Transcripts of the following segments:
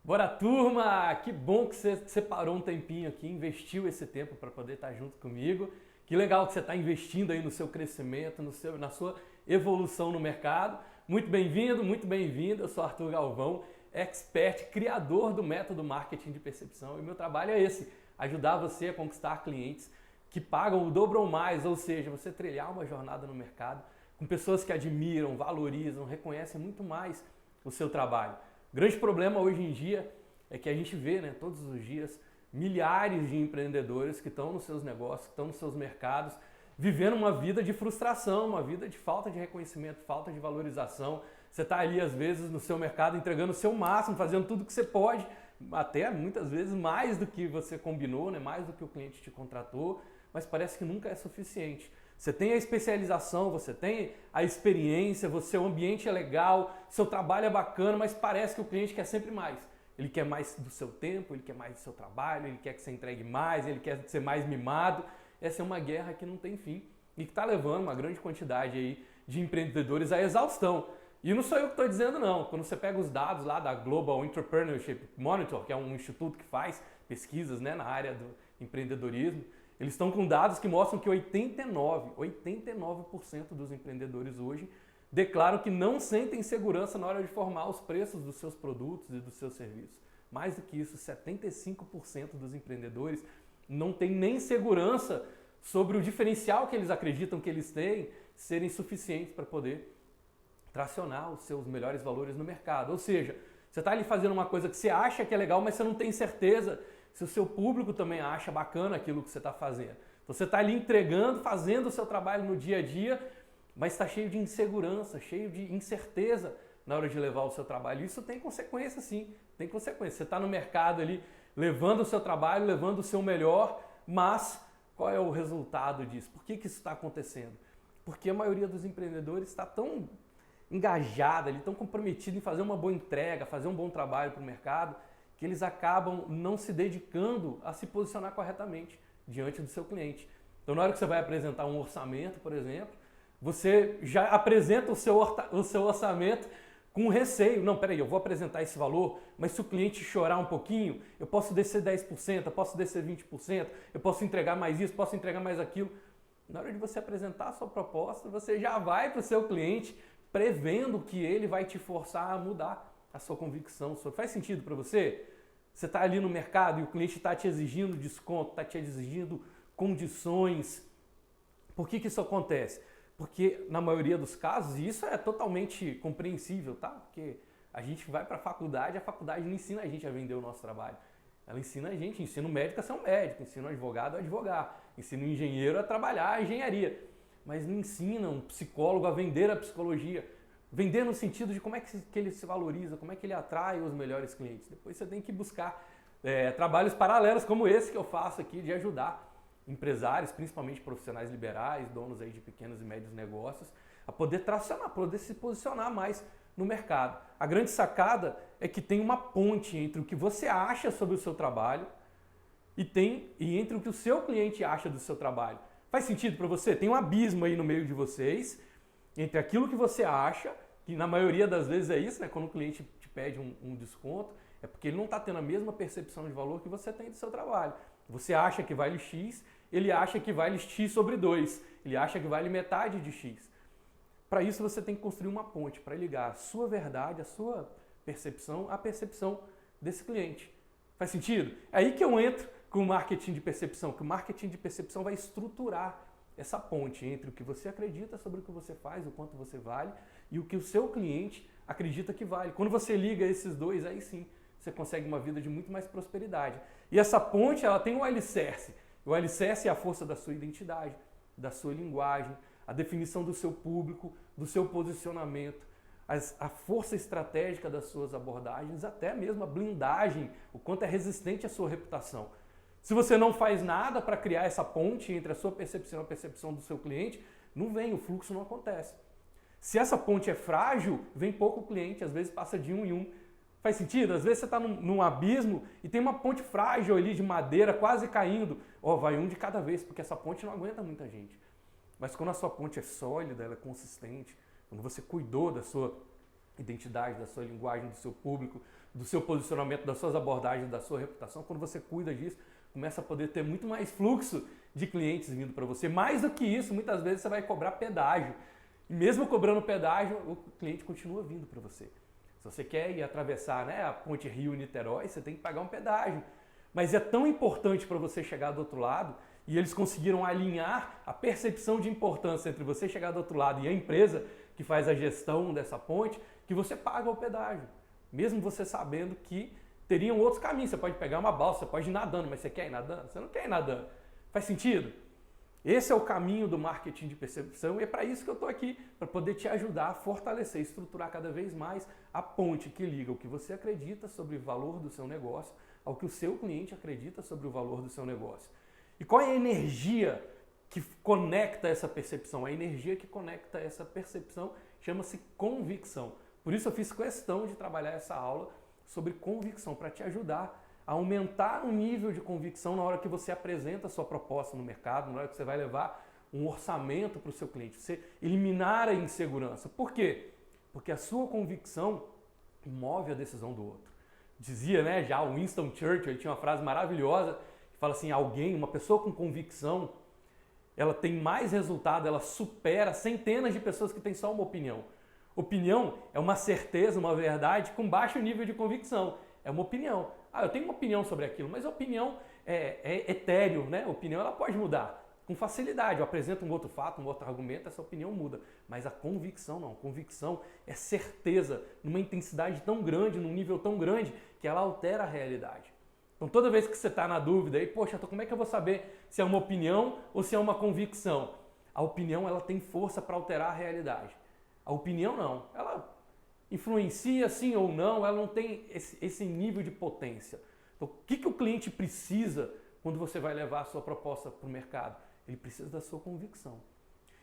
Bora, turma! Que bom que você separou um tempinho aqui, investiu esse tempo para poder estar junto comigo. Que legal que você está investindo aí no seu crescimento, na sua evolução no mercado. Muito bem-vindo, muito bem-vinda. Eu sou Arthur Galvão, expert, criador do método Marketing de Percepção. E meu trabalho é esse, ajudar você a conquistar clientes que pagam o dobro ou mais, ou seja, você trilhar uma jornada no mercado com pessoas que admiram, valorizam, reconhecem muito mais o seu trabalho. O grande problema hoje em dia é que a gente vê, todos os dias, milhares de empreendedores que estão nos seus negócios, que estão nos seus mercados, vivendo uma vida de frustração, uma vida de falta de reconhecimento, falta de valorização. Você está ali, às vezes, no seu mercado, entregando o seu máximo, fazendo tudo que você pode, até muitas vezes mais do que você combinou, mais do que o cliente te contratou, mas parece que nunca é suficiente. Você tem a especialização, você tem a experiência, o ambiente é legal, seu trabalho é bacana, mas parece que o cliente quer sempre mais. Ele quer mais do seu tempo, ele quer mais do seu trabalho, ele quer que você entregue mais, ele quer ser mais mimado. Essa é uma guerra que não tem fim e que está levando uma grande quantidade aí de empreendedores à exaustão. E não sou eu que estou dizendo não. Quando você pega os dados lá da Global Entrepreneurship Monitor, que é um instituto que faz pesquisas na área do empreendedorismo, eles estão com dados que mostram que 89% dos empreendedores hoje declaram que não sentem segurança na hora de formar os preços dos seus produtos e dos seus serviços. Mais do que isso, 75% dos empreendedores não têm nem segurança sobre o diferencial que eles acreditam que eles têm serem suficientes para poder tracionar os seus melhores valores no mercado. Ou seja, você está ali fazendo uma coisa que você acha que é legal, mas você não tem certeza se o seu público também acha bacana aquilo que você está fazendo. Então você está ali entregando, fazendo o seu trabalho no dia a dia, mas está cheio de insegurança, cheio de incerteza na hora de levar o seu trabalho. Isso tem consequência, sim, tem consequência. Você está no mercado ali, levando o seu trabalho, levando o seu melhor, mas qual é o resultado disso? Por que isso está acontecendo? Porque a maioria dos empreendedores está tão engajada, tão comprometida em fazer uma boa entrega, fazer um bom trabalho para o mercado, que eles acabam não se dedicando a se posicionar corretamente diante do seu cliente. Então, na hora que você vai apresentar um orçamento, por exemplo, você já apresenta o seu orçamento com receio. Não, peraí, eu vou apresentar esse valor, mas se o cliente chorar um pouquinho, eu posso descer 10%, eu posso descer 20%, eu posso entregar mais isso, posso entregar mais aquilo. Na hora de você apresentar a sua proposta, você já vai para o seu cliente prevendo que ele vai te forçar a mudar a sua convicção. Faz sentido para você? Você está ali no mercado e o cliente está te exigindo desconto, está te exigindo condições. Por que isso acontece? Porque na maioria dos casos, e isso é totalmente compreensível, tá? Porque a gente vai para a faculdade não ensina a gente a vender o nosso trabalho. Ela ensina a gente, ensina o médico a ser um médico, ensina o advogado a advogar, ensina o engenheiro a trabalhar a engenharia. Mas não ensina um psicólogo a vender a psicologia. Vender no sentido de como é que ele se valoriza, como é que ele atrai os melhores clientes. Depois você tem que buscar trabalhos paralelos como esse que eu faço aqui, de ajudar empresários, principalmente profissionais liberais, donos aí de pequenos e médios negócios, a poder tracionar, poder se posicionar mais no mercado. A grande sacada é que tem uma ponte entre o que você acha sobre o seu trabalho e entre o que o seu cliente acha do seu trabalho. Faz sentido para você? Tem um abismo aí no meio de vocês, entre aquilo que você acha, que na maioria das vezes é isso, quando o cliente te pede um desconto, é porque ele não está tendo a mesma percepção de valor que você tem do seu trabalho. Você acha que vale X, ele acha que vale X sobre 2, ele acha que vale metade de X. Para isso você tem que construir uma ponte para ligar a sua verdade, a sua percepção, à percepção desse cliente. Faz sentido? É aí que eu entro com o marketing de percepção, que o marketing de percepção vai estruturar essa ponte entre o que você acredita sobre o que você faz, o quanto você vale, e o que o seu cliente acredita que vale. Quando você liga esses dois, aí sim, você consegue uma vida de muito mais prosperidade. E essa ponte, ela tem um alicerce. O alicerce é a força da sua identidade, da sua linguagem, a definição do seu público, do seu posicionamento, a força estratégica das suas abordagens, até mesmo a blindagem, o quanto é resistente à sua reputação. Se você não faz nada para criar essa ponte entre a sua percepção e a percepção do seu cliente, não vem, o fluxo não acontece. Se essa ponte é frágil, vem pouco cliente, às vezes passa de um em um. Faz sentido? Às vezes você está num abismo e tem uma ponte frágil ali de madeira quase caindo. Vai um de cada vez, porque essa ponte não aguenta muita gente. Mas quando a sua ponte é sólida, ela é consistente, quando você cuidou da sua identidade, da sua linguagem, do seu público, do seu posicionamento, das suas abordagens, da sua reputação, quando você cuida disso, começa a poder ter muito mais fluxo de clientes vindo para você. Mais do que isso, muitas vezes você vai cobrar pedágio. E mesmo cobrando pedágio, o cliente continua vindo para você. Se você quer ir atravessar, né, a ponte Rio-Niterói, você tem que pagar um pedágio. Mas é tão importante para você chegar do outro lado, e eles conseguiram alinhar a percepção de importância entre você chegar do outro lado e a empresa que faz a gestão dessa ponte, que você paga o pedágio. Mesmo você sabendo que teriam outros caminhos. Você pode pegar uma balsa, você pode ir nadando, mas você quer ir nadando? Você não quer ir nadando. Faz sentido? Esse é o caminho do marketing de percepção e é para isso que eu estou aqui, para poder te ajudar a fortalecer, estruturar cada vez mais a ponte que liga o que você acredita sobre o valor do seu negócio ao que o seu cliente acredita sobre o valor do seu negócio. E qual é a energia que conecta essa percepção? A energia que conecta essa percepção chama-se convicção. Por isso eu fiz questão de trabalhar essa aula sobre convicção, para te ajudar a aumentar o nível de convicção na hora que você apresenta a sua proposta no mercado, na hora que você vai levar um orçamento para o seu cliente, você eliminar a insegurança. Por quê? Porque a sua convicção move a decisão do outro. Dizia, né, já o Winston Churchill, ele tinha uma frase maravilhosa que fala assim, uma pessoa com convicção, ela tem mais resultado, ela supera centenas de pessoas que têm só uma opinião. Opinião é uma certeza, uma verdade com baixo nível de convicção. É uma opinião. Eu tenho uma opinião sobre aquilo, mas a opinião é etéreo, né? A opinião ela pode mudar com facilidade. Eu apresento um outro fato, um outro argumento, essa opinião muda. Mas a convicção não. A convicção é certeza numa intensidade tão grande, num nível tão grande, que ela altera a realidade. Então toda vez que você está na dúvida, poxa, como é que eu vou saber se é uma opinião ou se é uma convicção? A opinião ela tem força para alterar a realidade. A opinião não. Ela influencia sim ou não, ela não tem esse nível de potência. Então, o que o cliente precisa quando você vai levar a sua proposta para o mercado? Ele precisa da sua convicção.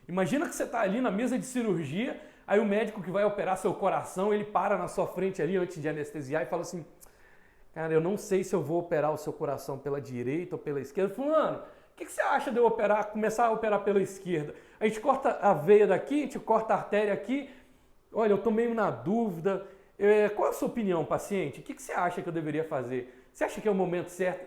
Imagina que você está ali na mesa de cirurgia, aí o médico que vai operar seu coração, ele para na sua frente ali antes de anestesiar e fala assim, cara, eu não sei se eu vou operar o seu coração pela direita ou pela esquerda. Fulano, o que você acha de eu começar a operar pela esquerda? A gente corta a veia daqui, a gente corta a artéria aqui. Olha, eu estou meio na dúvida. Qual é a sua opinião, paciente? O que você acha que eu deveria fazer? Você acha que é o momento certo?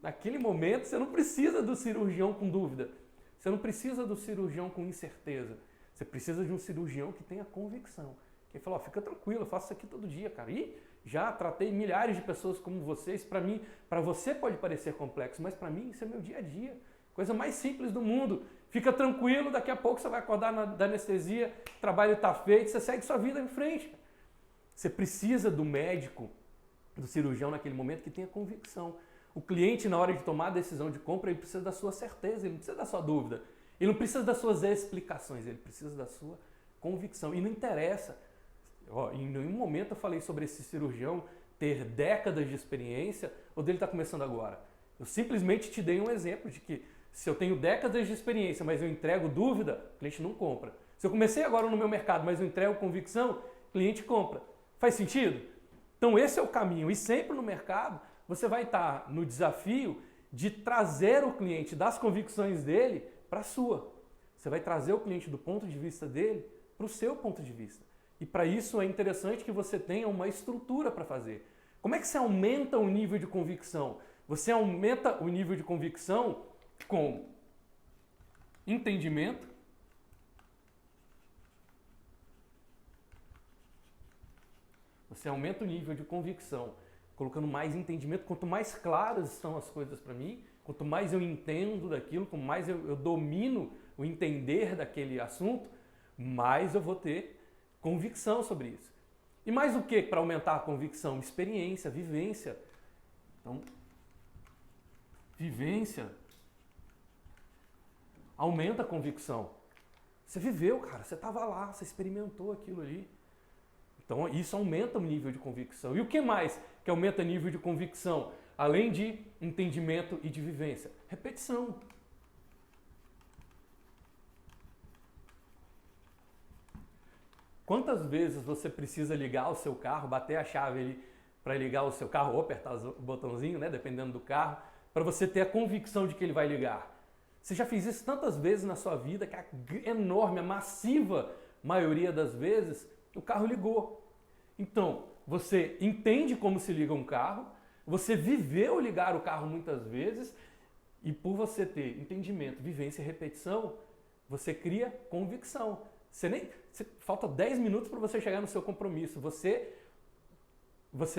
Naquele momento, você não precisa do cirurgião com dúvida. Você não precisa do cirurgião com incerteza. Você precisa de um cirurgião que tenha convicção. Que fala, fica tranquilo, eu faço isso aqui todo dia, cara. E já tratei milhares de pessoas como vocês. Para você pode parecer complexo, mas para mim isso é meu dia a dia. Coisa mais simples do mundo. Fica tranquilo, daqui a pouco você vai acordar da anestesia, o trabalho está feito, você segue sua vida em frente. Você precisa do médico, do cirurgião naquele momento que tenha convicção. O cliente, na hora de tomar a decisão de compra, ele precisa da sua certeza, ele não precisa da sua dúvida. Ele não precisa das suas explicações, ele precisa da sua convicção. E não interessa. Em nenhum momento eu falei sobre esse cirurgião ter décadas de experiência ou dele estar começando agora. Eu simplesmente te dei um exemplo de que se eu tenho décadas de experiência, mas eu entrego dúvida, o cliente não compra. Se eu comecei agora no meu mercado, mas eu entrego convicção, o cliente compra. Faz sentido? Então esse é o caminho. E sempre no mercado, você vai estar no desafio de trazer o cliente das convicções dele para a sua. Você vai trazer o cliente do ponto de vista dele para o seu ponto de vista. E para isso é interessante que você tenha uma estrutura para fazer. Como é que você aumenta o nível de convicção? Você aumenta o nível de convicção com entendimento, você aumenta o nível de convicção, colocando mais entendimento. Quanto mais claras estão as coisas para mim, quanto mais eu entendo daquilo, quanto mais eu domino o entender daquele assunto, mais eu vou ter convicção sobre isso. E mais o que para aumentar a convicção? Experiência, vivência. Então, vivência aumenta a convicção. Você viveu, cara, você estava lá, você experimentou aquilo ali. Então isso aumenta o nível de convicção. E o que mais que aumenta o nível de convicção? Além de entendimento e de vivência? Repetição. Quantas vezes você precisa ligar o seu carro, bater a chave ali para ligar o seu carro ou apertar o botãozinho, né, dependendo do carro, para você ter a convicção de que ele vai ligar? Você já fez isso tantas vezes na sua vida que a enorme, a massiva maioria das vezes o carro ligou. Então, você entende como se liga um carro, você viveu ligar o carro muitas vezes e por você ter entendimento, vivência e repetição, você cria convicção. Falta 10 minutos para você chegar no seu compromisso. Você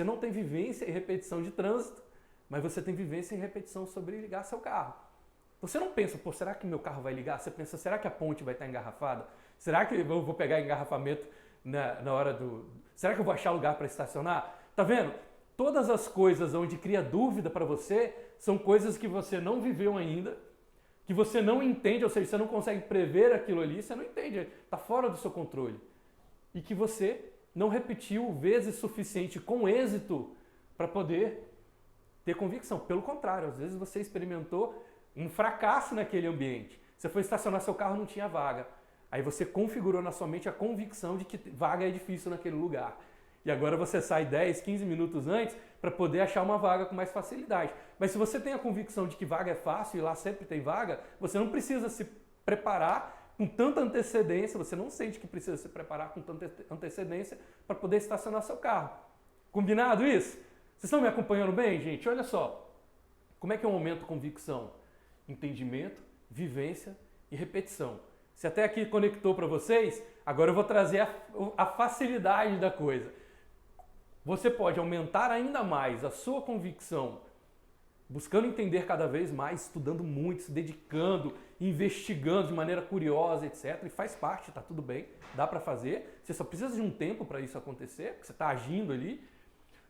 não tem vivência e repetição de trânsito, mas você tem vivência e repetição sobre ligar seu carro. Você não pensa, pô, será que meu carro vai ligar? Você pensa, será que a ponte vai estar engarrafada? Será que eu vou pegar engarrafamento na hora do... Será que eu vou achar lugar para estacionar? Tá vendo? Todas as coisas onde cria dúvida para você são coisas que você não viveu ainda, que você não entende, ou seja, você não consegue prever aquilo ali, você não entende, está fora do seu controle. E que você não repetiu vezes suficiente com êxito para poder ter convicção. Pelo contrário, às vezes você experimentou um fracasso naquele ambiente. Você foi estacionar seu carro e não tinha vaga. Aí você configurou na sua mente a convicção de que vaga é difícil naquele lugar. E agora você sai 10, 15 minutos antes para poder achar uma vaga com mais facilidade. Mas se você tem a convicção de que vaga é fácil e lá sempre tem vaga, você não precisa se preparar com tanta antecedência, você não sente que precisa se preparar com tanta antecedência para poder estacionar seu carro. Combinado isso? Vocês estão me acompanhando bem, gente? Olha só, como é que eu aumento convicção? Entendimento, vivência e repetição. Se até aqui conectou para vocês, agora eu vou trazer a facilidade da coisa. Você pode aumentar ainda mais a sua convicção, buscando entender cada vez mais, estudando muito, se dedicando, investigando de maneira curiosa, etc. E faz parte, tá tudo bem, dá para fazer. Você só precisa de um tempo para isso acontecer, porque você está agindo ali.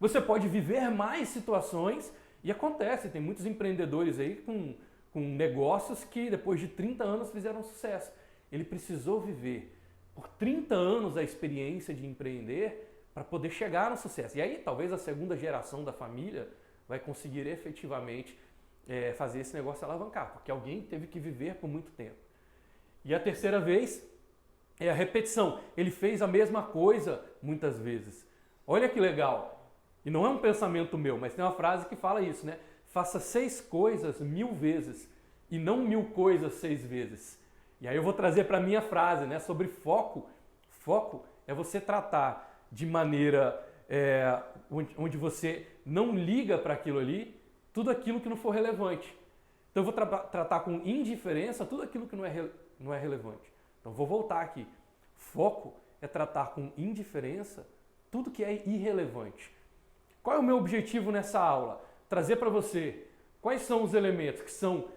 Você pode viver mais situações e acontece, tem muitos empreendedores aí com negócios que depois de 30 anos fizeram sucesso. Ele precisou viver por 30 anos a experiência de empreender para poder chegar no sucesso. E aí talvez a segunda geração da família vai conseguir efetivamente fazer esse negócio alavancar, porque alguém teve que viver por muito tempo. E a terceira vez é a repetição. Ele fez a mesma coisa muitas vezes. Olha que legal. E não é um pensamento meu, mas tem uma frase que fala isso, né? Faça 6 coisas 1000 vezes e não 1000 coisas 6 vezes. E aí eu vou trazer para a minha frase, né, sobre foco. Foco é você tratar de maneira onde você não liga para aquilo ali, tudo aquilo que não for relevante. Então eu vou tratar com indiferença tudo aquilo que não é relevante. Então vou voltar aqui. Foco é tratar com indiferença tudo que é irrelevante. Qual é o meu objetivo nessa aula? Trazer para você quais são os elementos que são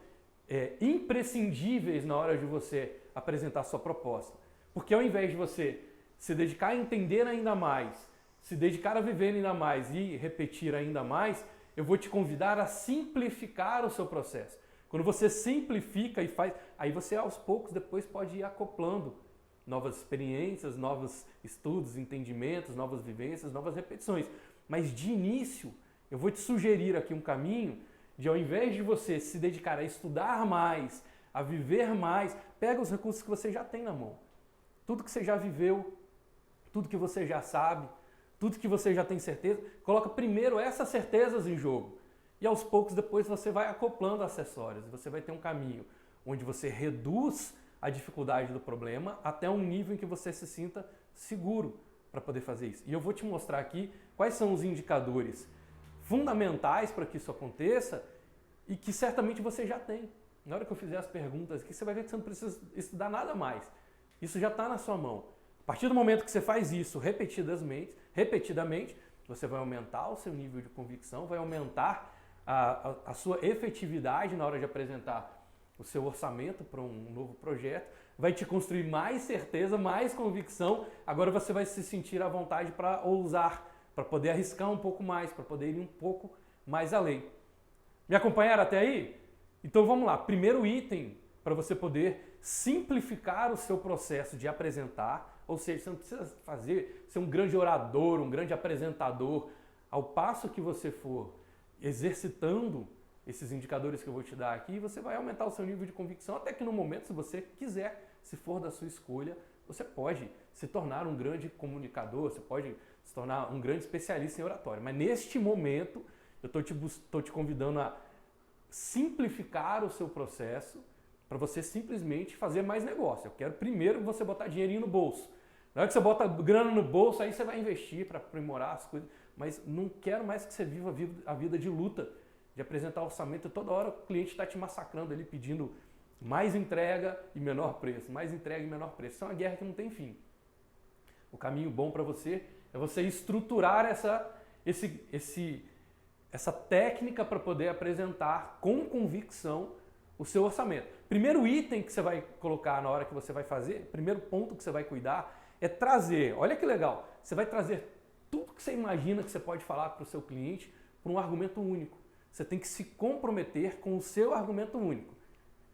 imprescindíveis na hora de você apresentar a sua proposta. Porque ao invés de você se dedicar a entender ainda mais, se dedicar a viver ainda mais e repetir ainda mais, eu vou te convidar a simplificar o seu processo. Quando você simplifica e faz, aí você aos poucos depois pode ir acoplando novas experiências, novos estudos, entendimentos, novas vivências, novas repetições. Mas de início, eu vou te sugerir aqui um caminho de, ao invés de você se dedicar a estudar mais, a viver mais, pega os recursos que você já tem na mão. Tudo que você já viveu, tudo que você já sabe, tudo que você já tem certeza, coloca primeiro essas certezas em jogo. E aos poucos depois você vai acoplando acessórios. Você vai ter um caminho onde você reduz a dificuldade do problema até um nível em que você se sinta seguro para poder fazer isso. E eu vou te mostrar aqui quais são os indicadores fundamentais para que isso aconteça e que certamente você já tem. Na hora que eu fizer as perguntas aqui, você vai ver que você não precisa estudar nada mais. Isso já está na sua mão. A partir do momento que você faz isso repetidamente, você vai aumentar o seu nível de convicção, vai aumentar a sua efetividade na hora de apresentar o seu orçamento para um novo projeto, vai te construir mais certeza, mais convicção. Agora você vai se sentir à vontade para ousar, para poder arriscar um pouco mais, para poder ir um pouco mais além. Me acompanharam até aí? Então vamos lá. Primeiro item para você poder simplificar o seu processo de apresentar, ou seja, você não precisa ser um grande orador, um grande apresentador. Ao passo que você for exercitando esses indicadores que eu vou te dar aqui, você vai aumentar o seu nível de convicção, até que no momento, se você quiser, se for da sua escolha, você pode se tornar um grande comunicador, você pode se tornar um grande especialista em oratória. Mas neste momento, eu estou te convidando a simplificar o seu processo para você simplesmente fazer mais negócio. Eu quero primeiro você botar dinheirinho no bolso. Na hora que você bota grana no bolso, aí você vai investir para aprimorar as coisas. Mas não quero mais que você viva a vida de luta, de apresentar orçamento. Toda hora o cliente está te massacrando ali, pedindo mais entrega e menor preço, mais entrega e menor preço. Isso é uma guerra que não tem fim. O caminho bom para você é você estruturar essa técnica para poder apresentar com convicção o seu orçamento. Primeiro item que você vai colocar na hora que você vai fazer, primeiro ponto que você vai cuidar é trazer, olha que legal, você vai trazer tudo que você imagina que você pode falar para o seu cliente por um argumento único. Você tem que se comprometer com o seu argumento único.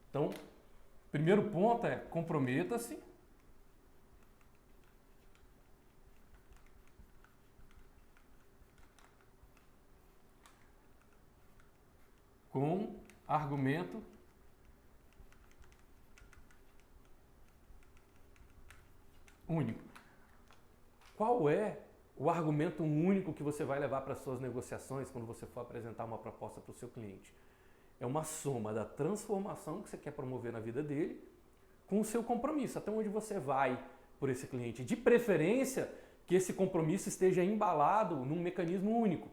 Então, primeiro ponto é comprometa-se com argumento único. Qual é o argumento único que você vai levar para as suas negociações quando você for apresentar uma proposta para o seu cliente? É uma soma da transformação que você quer promover na vida dele com o seu compromisso, até onde você vai por esse cliente. De preferência, que esse compromisso esteja embalado num mecanismo único.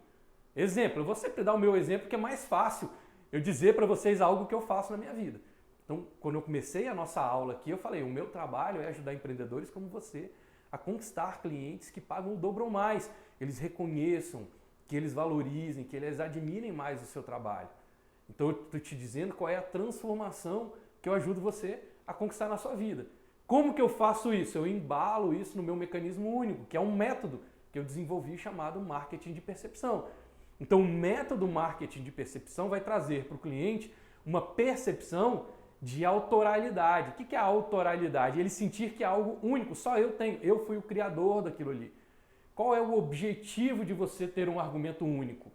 Exemplo, eu vou sempre dar o meu exemplo que é mais fácil eu dizer para vocês algo que eu faço na minha vida. Então, quando eu comecei a nossa aula aqui, eu falei, o meu trabalho é ajudar empreendedores como você a conquistar clientes que pagam o dobro ou mais. Eles reconheçam, que eles valorizem, que eles admirem mais o seu trabalho. Então, eu estou te dizendo qual é a transformação que eu ajudo você a conquistar na sua vida. Como que eu faço isso? Eu embalo isso no meu mecanismo único, que é um método que eu desenvolvi chamado marketing de percepção. Então, o método marketing de percepção vai trazer para o cliente uma percepção de autoralidade. O que é a autoralidade? Ele sentir que é algo único, só eu tenho, eu fui o criador daquilo ali. Qual é o objetivo de você ter um argumento único?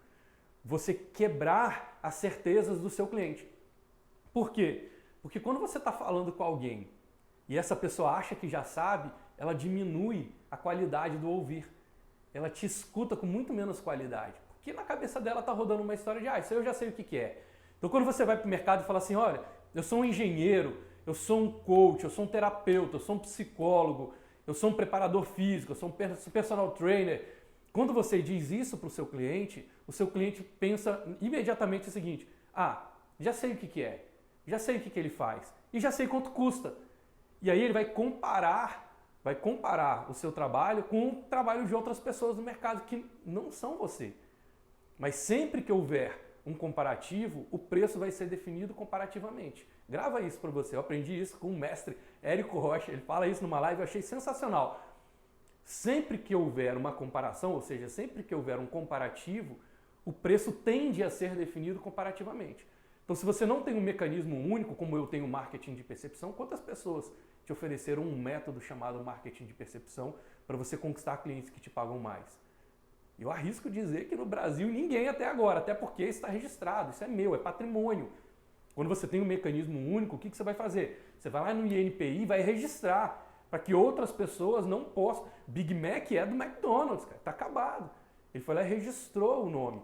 Você quebrar as certezas do seu cliente. Por quê? Porque quando você está falando com alguém e essa pessoa acha que já sabe, ela diminui a qualidade do ouvir. Ela te escuta com muito menos qualidade. Porque na cabeça dela está rodando uma história de, isso aí eu já sei o que é. Então quando você vai para o mercado e fala assim, olha, eu sou um engenheiro, eu sou um coach, eu sou um terapeuta, eu sou um psicólogo, eu sou um preparador físico, eu sou um personal trainer. Quando você diz isso para o seu cliente pensa imediatamente o seguinte, já sei o que é, já sei o que ele faz e já sei quanto custa. E aí ele vai comparar o seu trabalho com o trabalho de outras pessoas do mercado que não são você. Mas sempre que houver um comparativo, o preço vai ser definido comparativamente. Grava isso para você. Eu aprendi isso com o mestre Érico Rocha. Ele fala isso numa live, eu achei sensacional. Sempre que houver uma comparação, ou seja, sempre que houver um comparativo, o preço tende a ser definido comparativamente. Então, se você não tem um mecanismo único, como eu tenho marketing de percepção, quantas pessoas te ofereceram um método chamado marketing de percepção para você conquistar clientes que te pagam mais? Eu arrisco dizer que no Brasil ninguém até agora, até porque está registrado, isso é meu, é patrimônio. Quando você tem um mecanismo único, o que você vai fazer? Você vai lá no INPI e vai registrar para que outras pessoas não possam. Big Mac é do McDonald's, cara, está acabado. Ele foi lá e registrou o nome.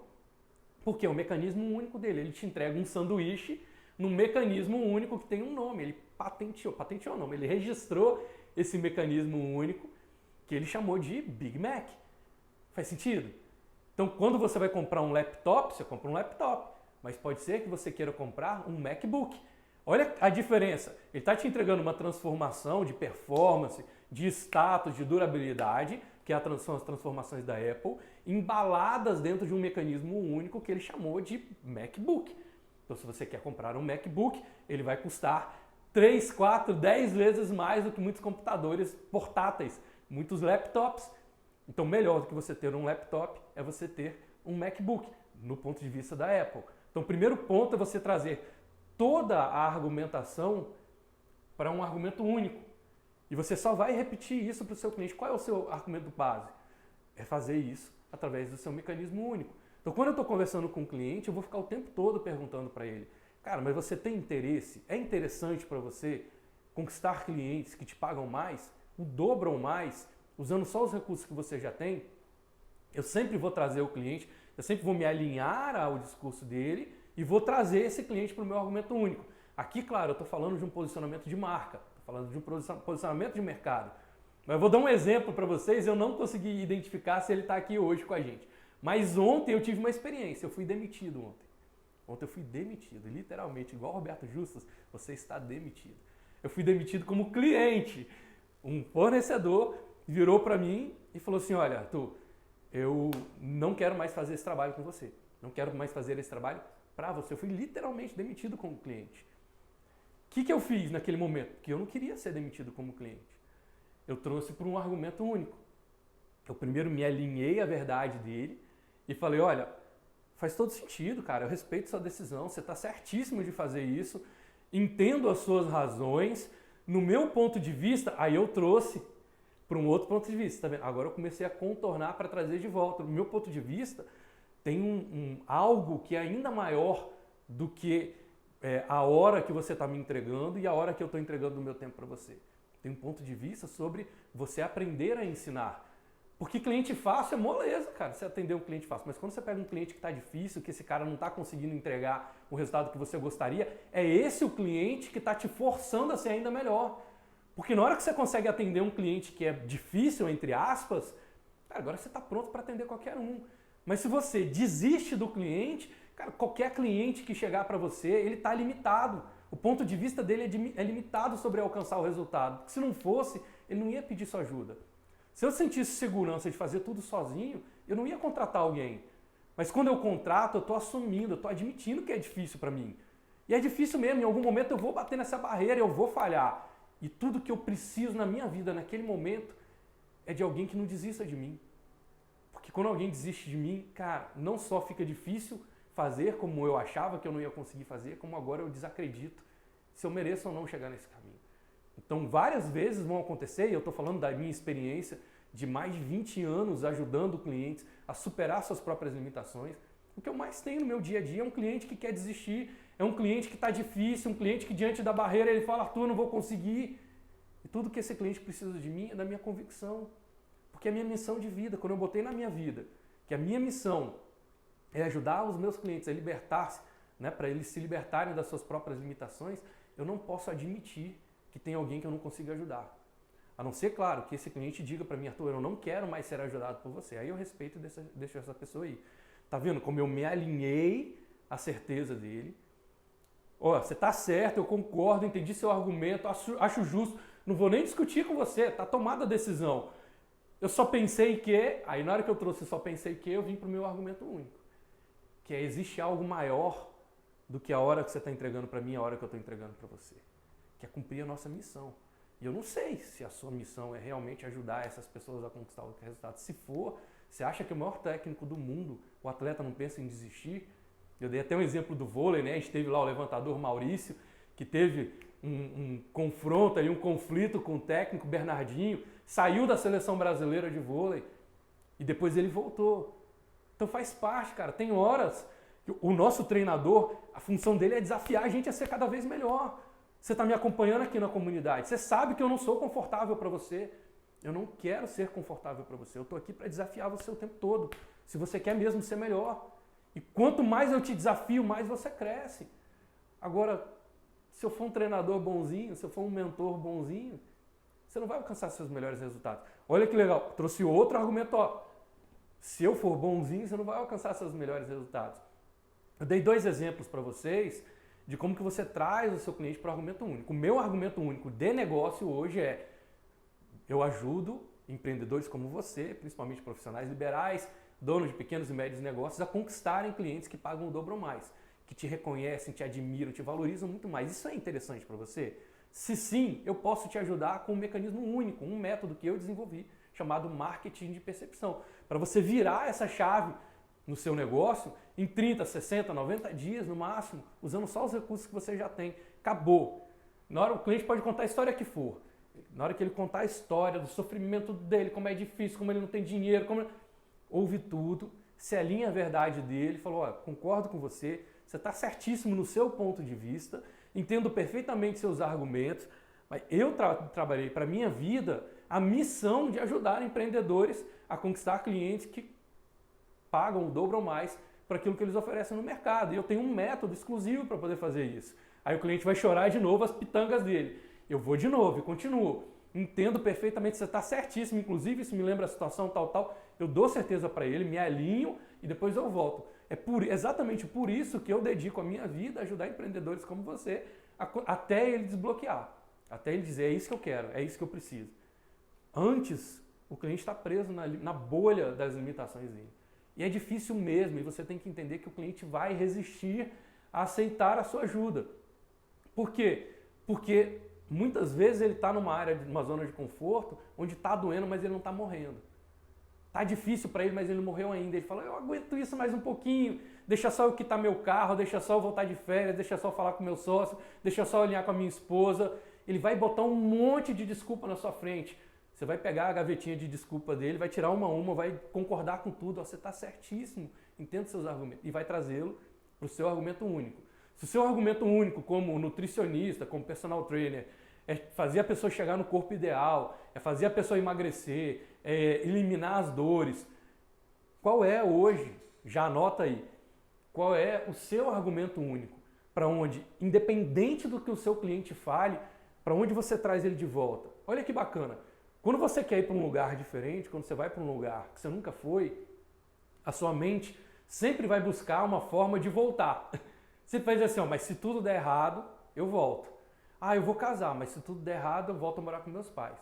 Porque é o mecanismo único dele. Ele te entrega um sanduíche num mecanismo único que tem um nome. Ele patenteou não, ele registrou esse mecanismo único que ele chamou de Big Mac. Faz sentido? Então, quando você vai comprar um laptop, você compra um laptop. Mas pode ser que você queira comprar um MacBook. Olha a diferença. Ele está te entregando uma transformação de performance, de status, de durabilidade, que são as transformações da Apple, embaladas dentro de um mecanismo único que ele chamou de MacBook. Então, se você quer comprar um MacBook, ele vai custar 3, 4, 10 vezes mais do que muitos computadores portáteis, muitos laptops. Então, melhor do que você ter um laptop é você ter um MacBook, no ponto de vista da Apple. Então, o primeiro ponto é você trazer toda a argumentação para um argumento único. E você só vai repetir isso para o seu cliente. Qual é o seu argumento base? É fazer isso através do seu mecanismo único. Então, quando eu estou conversando com o cliente, eu vou ficar o tempo todo perguntando para ele, cara, mas você tem interesse? É interessante para você conquistar clientes que te pagam mais, o dobro ou mais, usando só os recursos que você já tem? Eu sempre vou trazer o cliente, eu sempre vou me alinhar ao discurso dele e vou trazer esse cliente para o meu argumento único. Aqui, claro, eu estou falando de um posicionamento de marca, estou falando de um posicionamento de mercado. Mas eu vou dar um exemplo para vocês, eu não consegui identificar se ele está aqui hoje com a gente. Mas ontem eu tive uma experiência, eu fui demitido ontem. Ontem eu fui demitido, literalmente, igual o Roberto Justus, você está demitido. Eu fui demitido como cliente. Um fornecedor virou para mim e falou assim, olha, Arthur, eu não quero mais fazer esse trabalho com você. Não quero mais fazer esse trabalho para você. Eu fui literalmente demitido como cliente. O que eu fiz naquele momento? Porque eu não queria ser demitido como cliente. Eu trouxe por um argumento único. Eu primeiro me alinhei à verdade dele e falei, olha, faz todo sentido, cara, eu respeito sua decisão, você está certíssimo de fazer isso, entendo as suas razões, no meu ponto de vista, aí eu trouxe para um outro ponto de vista, tá vendo? Agora eu comecei a contornar para trazer de volta. No meu ponto de vista, tem algo que é ainda maior do que a hora que você está me entregando e a hora que eu estou entregando o meu tempo para você. Tem um ponto de vista sobre você aprender a ensinar. Porque cliente fácil é moleza, cara, você atender um cliente fácil. Mas quando você pega um cliente que está difícil, que esse cara não está conseguindo entregar o resultado que você gostaria, é esse o cliente que está te forçando a ser ainda melhor. Porque na hora que você consegue atender um cliente que é difícil, entre aspas, cara, agora você está pronto para atender qualquer um. Mas se você desiste do cliente, cara, qualquer cliente que chegar para você, ele está limitado. O ponto de vista dele é limitado sobre alcançar o resultado. Porque se não fosse, ele não ia pedir sua ajuda. Se eu sentisse segurança de fazer tudo sozinho, eu não ia contratar alguém. Mas quando eu contrato, eu estou assumindo, eu estou admitindo que é difícil para mim. E é difícil mesmo, em algum momento eu vou bater nessa barreira, eu vou falhar. E tudo que eu preciso na minha vida, naquele momento, é de alguém que não desista de mim. Porque quando alguém desiste de mim, cara, não só fica difícil fazer como eu achava que eu não ia conseguir fazer, como agora eu desacredito se eu mereço ou não chegar nesse caminho. Então, várias vezes vão acontecer, e eu estou falando da minha experiência de mais de 20 anos ajudando clientes a superar suas próprias limitações. O que eu mais tenho no meu dia a dia é um cliente que quer desistir, é um cliente que está difícil, um cliente que diante da barreira ele fala, Arthur, eu não vou conseguir. E tudo que esse cliente precisa de mim é da minha convicção. Porque é a minha missão de vida, quando eu botei na minha vida, que a minha missão é ajudar os meus clientes a libertar-se, né, para eles se libertarem das suas próprias limitações, eu não posso admitir que tem alguém que eu não consiga ajudar. A não ser, claro, que esse cliente diga para mim, Arthur, eu não quero mais ser ajudado por você. Aí eu respeito e deixo essa pessoa ir. Tá vendo como eu me alinhei à certeza dele? Ó, você tá certo, eu concordo, entendi seu argumento, acho justo, não vou nem discutir com você, tá tomada a decisão. Eu só pensei que, aí na hora que eu trouxe só pensei que, eu vim pro meu argumento único. Que é, existe algo maior do que a hora que você está entregando para mim e a hora que eu estou entregando para você. Que é cumprir a nossa missão. E eu não sei se a sua missão é realmente ajudar essas pessoas a conquistar o resultado. Se for, você acha que o maior técnico do mundo, o atleta não pensa em desistir? Eu dei até um exemplo do vôlei, né? A gente teve lá o levantador Maurício, que teve um confronto, aí, um conflito com o técnico Bernardinho, saiu da seleção brasileira de vôlei e depois ele voltou. Então faz parte, cara. Tem horas que o nosso treinador, a função dele é desafiar a gente a ser cada vez melhor. Você está me acompanhando aqui na comunidade. Você sabe que eu não sou confortável para você. Eu não quero ser confortável para você. Eu estou aqui para desafiar você o tempo todo. Se você quer mesmo ser melhor. E quanto mais eu te desafio, mais você cresce. Agora, se eu for um treinador bonzinho, se eu for um mentor bonzinho, você não vai alcançar seus melhores resultados. Olha que legal. Trouxe outro argumento, ó. Se eu for bonzinho, você não vai alcançar seus melhores resultados. Eu dei 2 exemplos para vocês de como que você traz o seu cliente para o argumento único. O meu argumento único de negócio hoje é: eu ajudo empreendedores como você, principalmente profissionais liberais, donos de pequenos e médios negócios, a conquistarem clientes que pagam o dobro ou mais, que te reconhecem, te admiram, te valorizam muito mais. Isso é interessante para você? Se sim, eu posso te ajudar com um mecanismo único, um método que eu desenvolvi, chamado marketing de percepção, para você virar essa chave no seu negócio em 30, 60, 90 dias no máximo, usando só os recursos que você já tem. Acabou. Na hora o cliente pode contar a história que for. Na hora que ele contar a história do sofrimento dele, como é difícil, como ele não tem dinheiro, ouve tudo, se alinha a verdade dele, falou, ó, concordo com você, você está certíssimo no seu ponto de vista, entendo perfeitamente seus argumentos, mas eu trabalhei para a minha vida a missão de ajudar empreendedores a conquistar clientes que pagam o dobro ou mais para aquilo que eles oferecem no mercado. E eu tenho um método exclusivo para poder fazer isso. Aí o cliente vai chorar de novo as pitangas dele. Eu vou de novo e continuo. entendo perfeitamente, você está certíssimo, inclusive isso me lembra a situação tal, eu dou certeza para ele, me alinho e depois eu volto. Exatamente por isso que eu dedico a minha vida a ajudar empreendedores como você até ele desbloquear, até ele dizer, é isso que eu quero, é isso que eu preciso. Antes, o cliente está preso na bolha das limitações dele. E é difícil mesmo, e você tem que entender que o cliente vai resistir a aceitar a sua ajuda. Por quê? Porque muitas vezes ele está numa zona de conforto, onde está doendo, mas ele não está morrendo. Está difícil para ele, mas ele não morreu ainda. Ele fala, eu aguento isso mais um pouquinho, deixa só eu quitar meu carro, deixa só eu voltar de férias, deixa só eu falar com meu sócio, deixa só eu alinhar com a minha esposa. Ele vai botar um monte de desculpa na sua frente. Você vai pegar a gavetinha de desculpa dele, vai tirar uma, vai concordar com tudo. Você está certíssimo, entende seus argumentos. E vai trazê-lo para o seu argumento único. Se o seu argumento único, como nutricionista, como personal trainer, é fazer a pessoa chegar no corpo ideal, é fazer a pessoa emagrecer, é eliminar as dores, qual é hoje, já anota aí, qual é o seu argumento único? Para onde, independente do que o seu cliente fale, para onde você traz ele de volta? Olha que bacana. Quando você quer ir para um lugar diferente, quando você vai para um lugar que você nunca foi, a sua mente sempre vai buscar uma forma de voltar. Você vai dizer assim, mas se tudo der errado, eu volto. Eu vou casar, mas se tudo der errado, eu volto a morar com meus pais.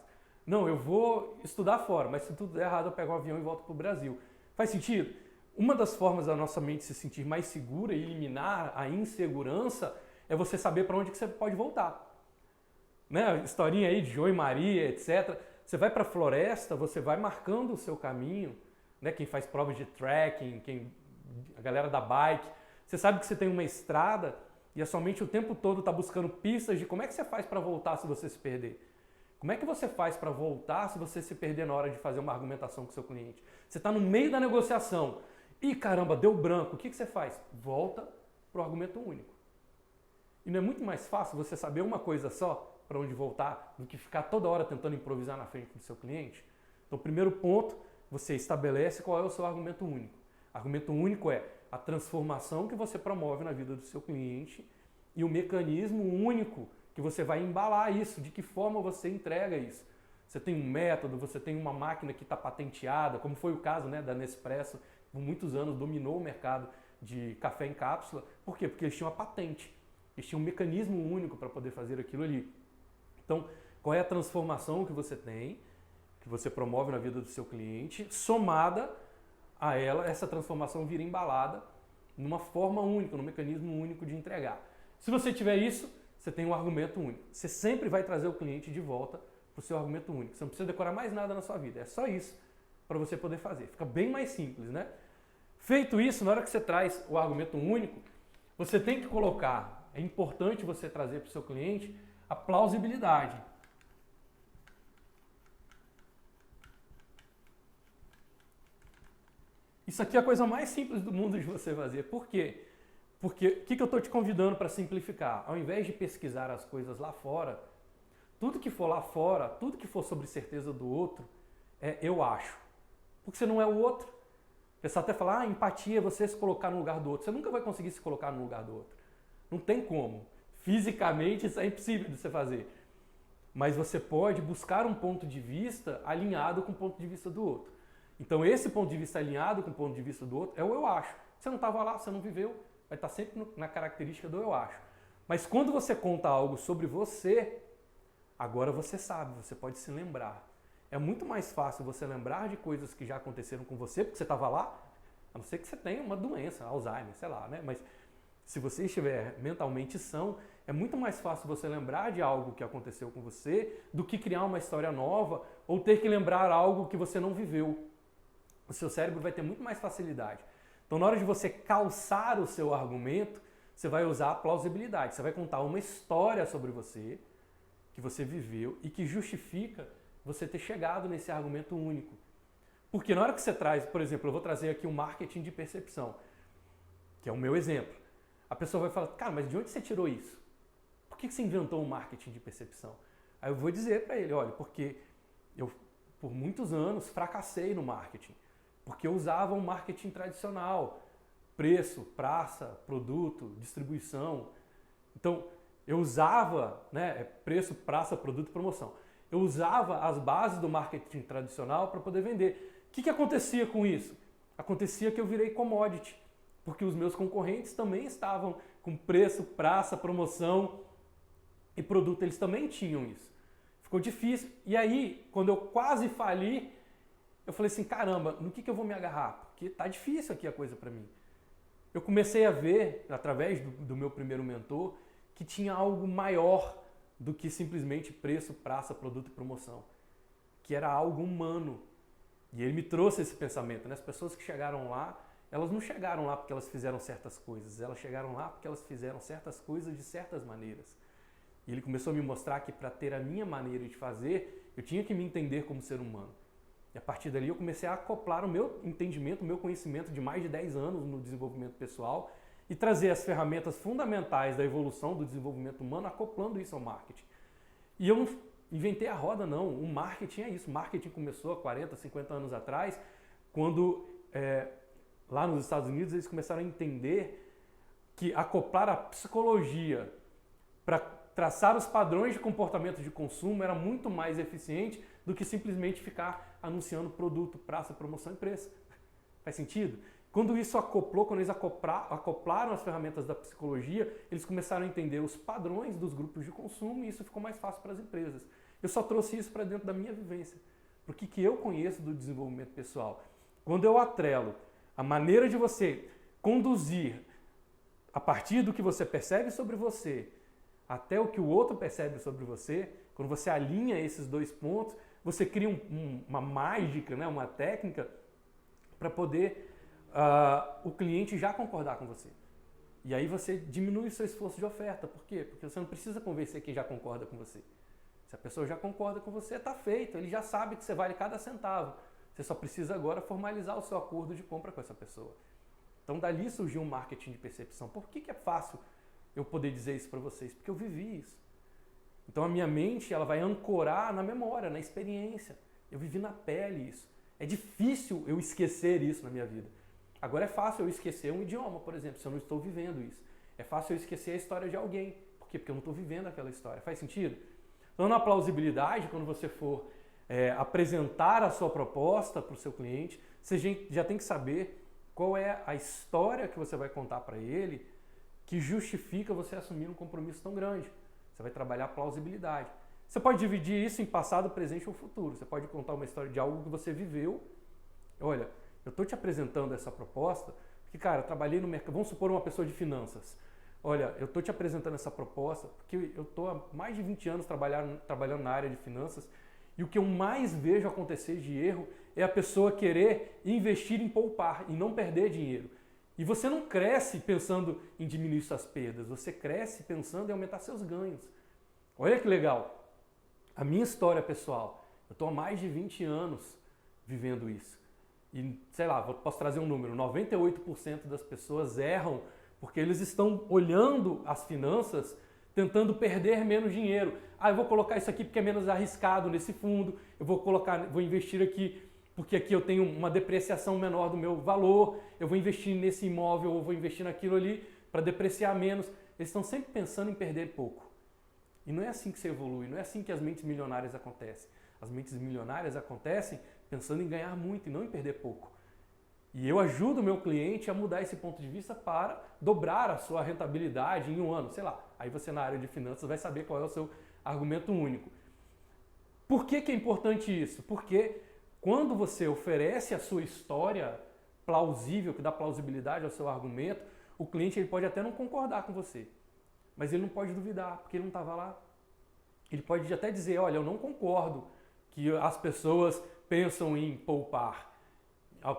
Não, eu vou estudar fora, mas se tudo der errado, eu pego um avião e volto para o Brasil. Faz sentido? Uma das formas da nossa mente se sentir mais segura e eliminar a insegurança é você saber para onde que você pode voltar. Né? Historinha aí de João e Maria, etc. Você vai para a floresta, você vai marcando o seu caminho, né? Quem faz provas de trekking, a galera da bike, você sabe que você tem uma estrada e a sua mente o tempo todo está buscando pistas de como é que você faz para voltar se você se perder. Como é que você faz para voltar se você se perder na hora de fazer uma argumentação com o seu cliente? Você está no meio da negociação. Ih, caramba, deu branco. O que você faz? Volta para o argumento único. E não é muito mais fácil você saber uma coisa só para onde voltar do que ficar toda hora tentando improvisar na frente do seu cliente? Então, primeiro ponto, você estabelece qual é o seu argumento único. Argumento único é a transformação que você promove na vida do seu cliente e o mecanismo único que você vai embalar isso, de que forma você entrega isso. Você tem um método, você tem uma máquina que está patenteada, como foi o caso, né, da Nespresso, por muitos anos dominou o mercado de café em cápsula. Por quê? Porque eles tinham uma patente, eles tinham um mecanismo único para poder fazer aquilo ali. Então, qual é a transformação que você tem, que você promove na vida do seu cliente, somada a ela, essa transformação vira embalada numa forma única, num mecanismo único de entregar. Se você tiver isso, você tem um argumento único. Você sempre vai trazer o cliente de volta para o seu argumento único. Você não precisa decorar mais nada na sua vida. É só isso para você poder fazer. Fica bem mais simples, né? Feito isso, na hora que você traz o argumento único, você tem que colocar, é importante você trazer para o seu cliente a plausibilidade. Isso aqui é a coisa mais simples do mundo de você fazer. Por quê? Porque o que eu estou te convidando para simplificar? Ao invés de pesquisar as coisas lá fora, tudo que for lá fora, tudo que for sobre certeza do outro, é eu acho. Porque você não é o outro. O pessoal até fala, empatia é você se colocar no lugar do outro. Você nunca vai conseguir se colocar no lugar do outro. Não tem como. Fisicamente isso é impossível de você fazer. Mas você pode buscar um ponto de vista alinhado com o ponto de vista do outro. Então esse ponto de vista alinhado com o ponto de vista do outro é o eu acho. Você não estava lá, você não viveu, vai estar sempre na característica do eu acho. Mas quando você conta algo sobre você, agora você sabe, você pode se lembrar. É muito mais fácil você lembrar de coisas que já aconteceram com você, porque você estava lá, a não ser que você tenha uma doença, Alzheimer, sei lá, né? Mas se você estiver mentalmente são, é muito mais fácil você lembrar de algo que aconteceu com você do que criar uma história nova ou ter que lembrar algo que você não viveu. O seu cérebro vai ter muito mais facilidade. Então, na hora de você calçar o seu argumento, você vai usar a plausibilidade. Você vai contar uma história sobre você, que você viveu e que justifica você ter chegado nesse argumento único. Porque na hora que você traz, por exemplo, eu vou trazer aqui um marketing de percepção, que é o meu exemplo. A pessoa vai falar, cara, mas de onde você tirou isso? Por que você inventou um marketing de percepção? Aí eu vou dizer para ele, olha, porque eu, por muitos anos, fracassei no marketing. Porque eu usava um marketing tradicional, preço, praça, produto, distribuição. Então, eu usava, né, preço, praça, produto, promoção. eu usava as bases do marketing tradicional para poder vender. O que acontecia com isso? Acontecia que eu virei commodity, porque os meus concorrentes também estavam com preço, praça, promoção e produto, eles também tinham isso. Ficou difícil. E aí, quando eu quase fali, eu falei assim, caramba, no que eu vou me agarrar? Porque tá difícil aqui a coisa para mim. Eu comecei a ver, através do meu primeiro mentor, que tinha algo maior do que simplesmente preço, praça, produto e promoção. Que era algo humano. E ele me trouxe esse pensamento, né? As pessoas que chegaram lá, elas não chegaram lá porque elas fizeram certas coisas, elas chegaram lá porque elas fizeram certas coisas de certas maneiras. E ele começou a me mostrar que para ter a minha maneira de fazer, eu tinha que me entender como ser humano. E a partir dali eu comecei a acoplar o meu entendimento, o meu conhecimento de mais de 10 anos no desenvolvimento pessoal e trazer as ferramentas fundamentais da evolução do desenvolvimento humano, acoplando isso ao marketing. E eu não inventei a roda, não. O marketing é isso. O marketing começou há 40, 50 anos atrás, quando lá nos Estados Unidos eles começaram a entender que acoplar a psicologia para traçar os padrões de comportamento de consumo era muito mais eficiente do que simplesmente ficar anunciando produto, praça, promoção e preço. Faz sentido? Quando isso acoplou, quando eles acoplaram as ferramentas da psicologia, eles começaram a entender os padrões dos grupos de consumo e isso ficou mais fácil para as empresas. Eu só trouxe isso para dentro da minha vivência. Porque que eu conheço do desenvolvimento pessoal? Quando eu atrelo a maneira de você conduzir a partir do que você percebe sobre você até o que o outro percebe sobre você, quando você alinha esses dois pontos, você cria uma mágica, né, uma técnica para poder o cliente já concordar com você. E aí você diminui o seu esforço de oferta. Por quê? Porque você não precisa convencer quem já concorda com você. Se a pessoa já concorda com você, está feito. Ele já sabe que você vale cada centavo. Você só precisa agora formalizar o seu acordo de compra com essa pessoa. Então dali surgiu um marketing de percepção. Por que é fácil eu poder dizer isso para vocês? Porque eu vivi isso. Então a minha mente ela vai ancorar na memória, na experiência. Eu vivi na pele isso. É difícil eu esquecer isso na minha vida. Agora é fácil eu esquecer um idioma, por exemplo, se eu não estou vivendo isso. É fácil eu esquecer a história de alguém. Por quê? Porque eu não estou vivendo aquela história. Faz sentido? Então na plausibilidade, quando você for apresentar a sua proposta para o seu cliente, você já tem que saber qual é a história que você vai contar para ele que justifica você assumir um compromisso tão grande. Você vai trabalhar plausibilidade. Você pode dividir isso em passado, presente ou futuro. Você pode contar uma história de algo que você viveu. Olha, eu estou te apresentando essa proposta porque, cara, eu trabalhei no mercado. Vamos supor uma pessoa de finanças. Olha, eu estou te apresentando essa proposta porque eu estou há mais de 20 anos trabalhando na área de finanças e o que eu mais vejo acontecer de erro é a pessoa querer investir em poupar e não perder dinheiro. E você não cresce pensando em diminuir suas perdas, você cresce pensando em aumentar seus ganhos. Olha que legal. A minha história pessoal, eu estou há mais de 20 anos vivendo isso. E, sei lá, posso trazer um número, 98% das pessoas erram porque eles estão olhando as finanças tentando perder menos dinheiro. Ah, eu vou colocar isso aqui porque é menos arriscado nesse fundo, vou investir aqui porque aqui eu tenho uma depreciação menor do meu valor, eu vou investir nesse imóvel ou vou investir naquilo ali para depreciar menos. Eles estão sempre pensando em perder pouco. E não é assim que você evolui, não é assim que as mentes milionárias acontecem. As mentes milionárias acontecem pensando em ganhar muito e não em perder pouco. E eu ajudo o meu cliente a mudar esse ponto de vista para dobrar a sua rentabilidade em um ano. Sei lá, aí você na área de finanças vai saber qual é o seu argumento único. Por que é importante isso? Porque quando você oferece a sua história plausível, que dá plausibilidade ao seu argumento, o cliente ele pode até não concordar com você, mas ele não pode duvidar, porque ele não estava lá. Ele pode até dizer, olha, eu não concordo que as pessoas pensam em poupar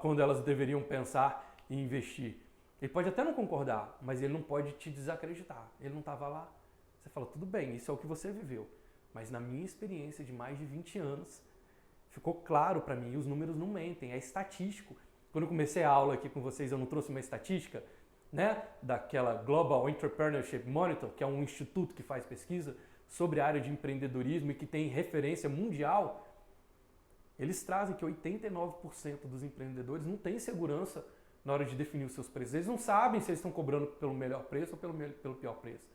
quando elas deveriam pensar em investir. Ele pode até não concordar, mas ele não pode te desacreditar. Ele não estava lá. Você fala, tudo bem, isso é o que você viveu. Mas na minha experiência de mais de 20 anos, ficou claro para mim, e os números não mentem, é estatístico. Quando eu comecei a aula aqui com vocês, eu não trouxe uma estatística, né, daquela Global Entrepreneurship Monitor, que é um instituto que faz pesquisa sobre a área de empreendedorismo e que tem referência mundial. Eles trazem que 89% dos empreendedores não têm segurança na hora de definir os seus preços. Eles não sabem se eles estão cobrando pelo melhor preço ou pelo pior preço.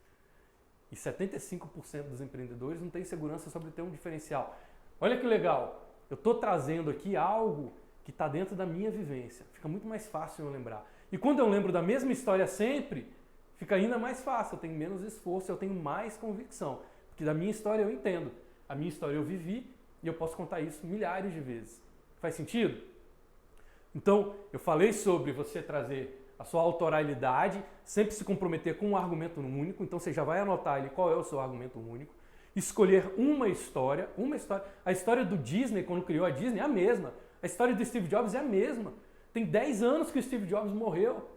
E 75% dos empreendedores não têm segurança sobre ter um diferencial. Olha que legal, eu estou trazendo aqui algo que está dentro da minha vivência. Fica muito mais fácil eu lembrar. E quando eu lembro da mesma história sempre, fica ainda mais fácil, eu tenho menos esforço, eu tenho mais convicção. Porque da minha história eu entendo, a minha história eu vivi e eu posso contar isso milhares de vezes. Faz sentido? Então, eu falei sobre você trazer a sua autoralidade, sempre se comprometer com um argumento único, então você já vai anotar ali qual é o seu argumento único. Escolher uma história. A história do Disney, quando criou a Disney, é a mesma. A história do Steve Jobs é a mesma. Tem 10 anos que o Steve Jobs morreu.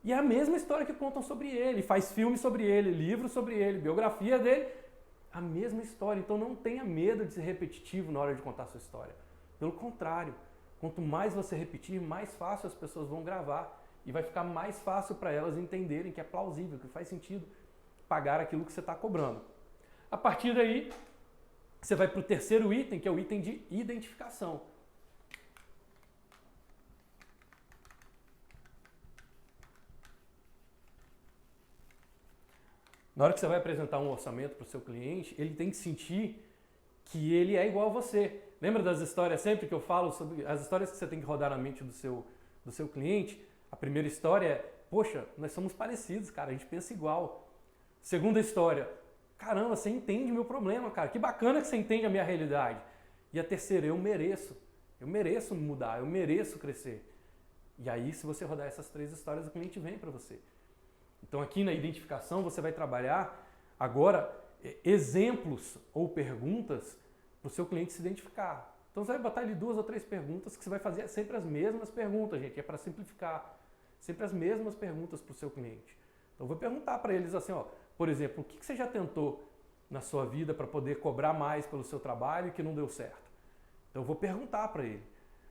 E é a mesma história que contam sobre ele. Faz filme sobre ele, livro sobre ele, biografia dele. A mesma história. Então não tenha medo de ser repetitivo na hora de contar a sua história. Pelo contrário, quanto mais você repetir, mais fácil as pessoas vão gravar. E vai ficar mais fácil para elas entenderem que é plausível, que faz sentido pagar aquilo que você está cobrando. A partir daí, você vai para o terceiro item, que é o item de identificação. Na hora que você vai apresentar um orçamento para o seu cliente, ele tem que sentir que ele é igual a você. Lembra das histórias sempre que eu falo sobre as histórias que você tem que rodar na mente do seu cliente? A primeira história é, poxa, nós somos parecidos, cara, a gente pensa igual. Segunda história, caramba, você entende meu problema, cara, que bacana que você entende a minha realidade. E a terceira, eu mereço mudar, eu mereço crescer. E aí, se você rodar essas 3 histórias, o cliente vem para você. Então aqui na identificação você vai trabalhar agora exemplos ou perguntas para o seu cliente se identificar. Então você vai botar ali 2 ou 3 perguntas que você vai fazer sempre as mesmas perguntas, gente, é para simplificar. Sempre as mesmas perguntas para o seu cliente. Então eu vou perguntar para eles assim, ó, por exemplo, o que você já tentou na sua vida para poder cobrar mais pelo seu trabalho e que não deu certo? Então eu vou perguntar para ele,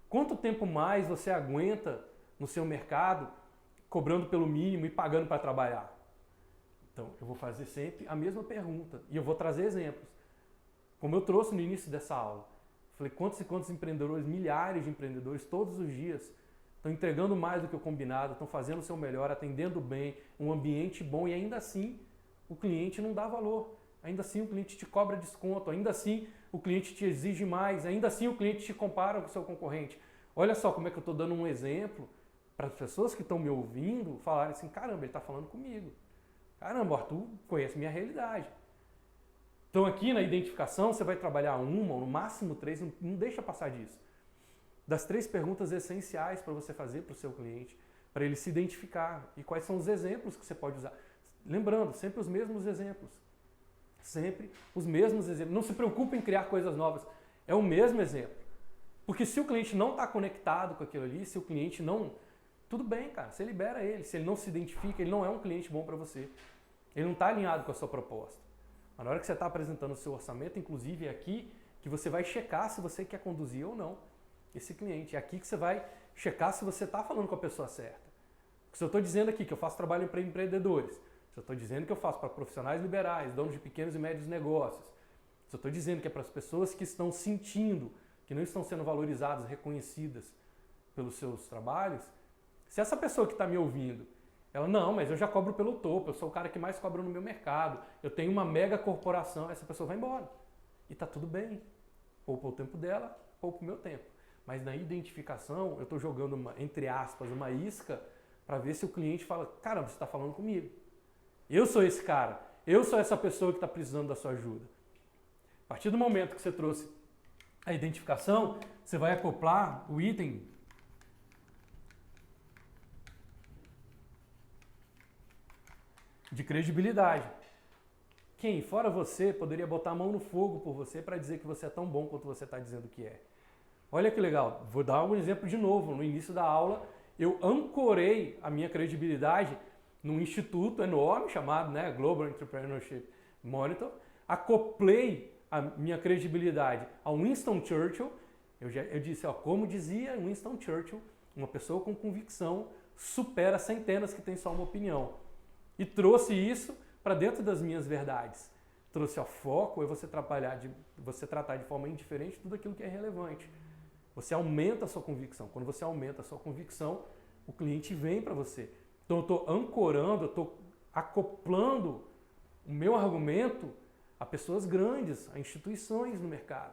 quanto tempo mais você aguenta no seu mercado cobrando pelo mínimo e pagando para trabalhar? Então, eu vou fazer sempre a mesma pergunta e eu vou trazer exemplos. Como eu trouxe no início dessa aula. Falei, quantos e quantos empreendedores, milhares de empreendedores, todos os dias, estão entregando mais do que o combinado, estão fazendo o seu melhor, atendendo bem, um ambiente bom e ainda assim o cliente não dá valor. Ainda assim o cliente te cobra desconto, ainda assim o cliente te exige mais, ainda assim o cliente te compara com o seu concorrente. Olha só como é que eu estou dando um exemplo para as pessoas que estão me ouvindo falarem assim, caramba, ele está falando comigo. Caramba, o Arthur conhece minha realidade. Então aqui na identificação você vai trabalhar uma ou no máximo 3, não deixa passar disso. Das 3 perguntas essenciais para você fazer para o seu cliente, para ele se identificar e quais são os exemplos que você pode usar. Lembrando, sempre os mesmos exemplos. Sempre os mesmos exemplos. Não se preocupe em criar coisas novas. É o mesmo exemplo. Porque se o cliente não está conectado com aquilo ali, se o cliente não... Tudo bem, cara, você libera ele. Se ele não se identifica, ele não é um cliente bom para você. Ele não está alinhado com a sua proposta. Mas na hora que você está apresentando o seu orçamento, inclusive é aqui que você vai checar se você quer conduzir ou não esse cliente. É aqui que você vai checar se você está falando com a pessoa certa. Porque se eu estou dizendo aqui que eu faço trabalho para empreendedores, se eu estou dizendo que eu faço para profissionais liberais, donos de pequenos e médios negócios, se eu estou dizendo que é para as pessoas que estão sentindo, que não estão sendo valorizadas, reconhecidas pelos seus trabalhos, se essa pessoa que está me ouvindo, ela, não, mas eu já cobro pelo topo, eu sou o cara que mais cobra no meu mercado, eu tenho uma mega corporação, essa pessoa vai embora. E está tudo bem. Poupa o tempo dela, poupa o meu tempo. Mas na identificação, eu estou jogando, entre aspas, uma isca para ver se o cliente fala, caramba, você está falando comigo. Eu sou esse cara, eu sou essa pessoa que está precisando da sua ajuda. A partir do momento que você trouxe a identificação, você vai acoplar o item de credibilidade. Quem, fora você, poderia botar a mão no fogo por você para dizer que você é tão bom quanto você está dizendo que é? Olha que legal, vou dar um exemplo de novo. No início da aula, eu ancorei a minha credibilidade num instituto enorme chamado Global Entrepreneurship Monitor, acoplei a minha credibilidade ao Winston Churchill. Eu disse, como dizia Winston Churchill, uma pessoa com convicção supera centenas que têm só uma opinião. E trouxe isso para dentro das minhas verdades. Trouxe ao foco é você tratar de forma indiferente tudo aquilo que é relevante. Você aumenta a sua convicção. Quando você aumenta a sua convicção, o cliente vem para você. Então eu estou ancorando, eu estou acoplando o meu argumento a pessoas grandes, a instituições no mercado.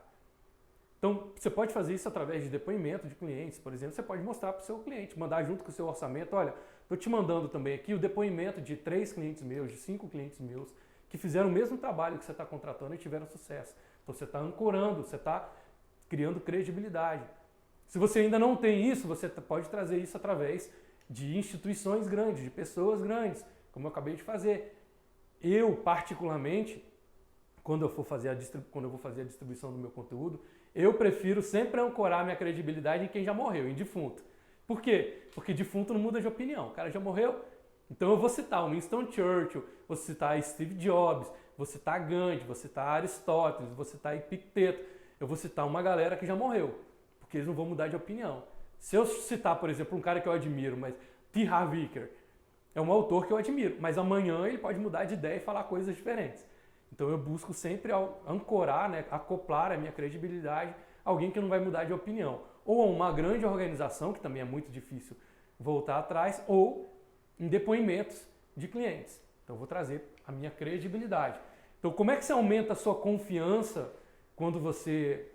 Então, você pode fazer isso através de depoimento de clientes, por exemplo. Você pode mostrar para o seu cliente, mandar junto com o seu orçamento. Olha, estou te mandando também aqui o depoimento de 3 clientes meus, de 5 clientes meus, que fizeram o mesmo trabalho que você está contratando e tiveram sucesso. Então, você está ancorando, você está criando credibilidade. Se você ainda não tem isso, você pode trazer isso através de instituições grandes, de pessoas grandes, como eu acabei de fazer. Eu, particularmente, quando eu vou fazer a distribuição do meu conteúdo, eu prefiro sempre ancorar minha credibilidade em quem já morreu, em defunto. Por quê? Porque defunto não muda de opinião. O cara já morreu, então eu vou citar o Winston Churchill, vou citar Steve Jobs, vou citar Gandhi, vou citar Aristóteles, vou citar Epicteto. Eu vou citar uma galera que já morreu, porque eles não vão mudar de opinião. Se eu citar, por exemplo, um cara que eu admiro, mas T. Harv Eker, é um autor que eu admiro, mas amanhã ele pode mudar de ideia e falar coisas diferentes. Então eu busco sempre ancorar, né, acoplar a minha credibilidade a alguém que não vai mudar de opinião. Ou a uma grande organização, que também é muito difícil voltar atrás, ou em depoimentos de clientes. Então eu vou trazer a minha credibilidade. Então como é que você aumenta a sua confiança quando você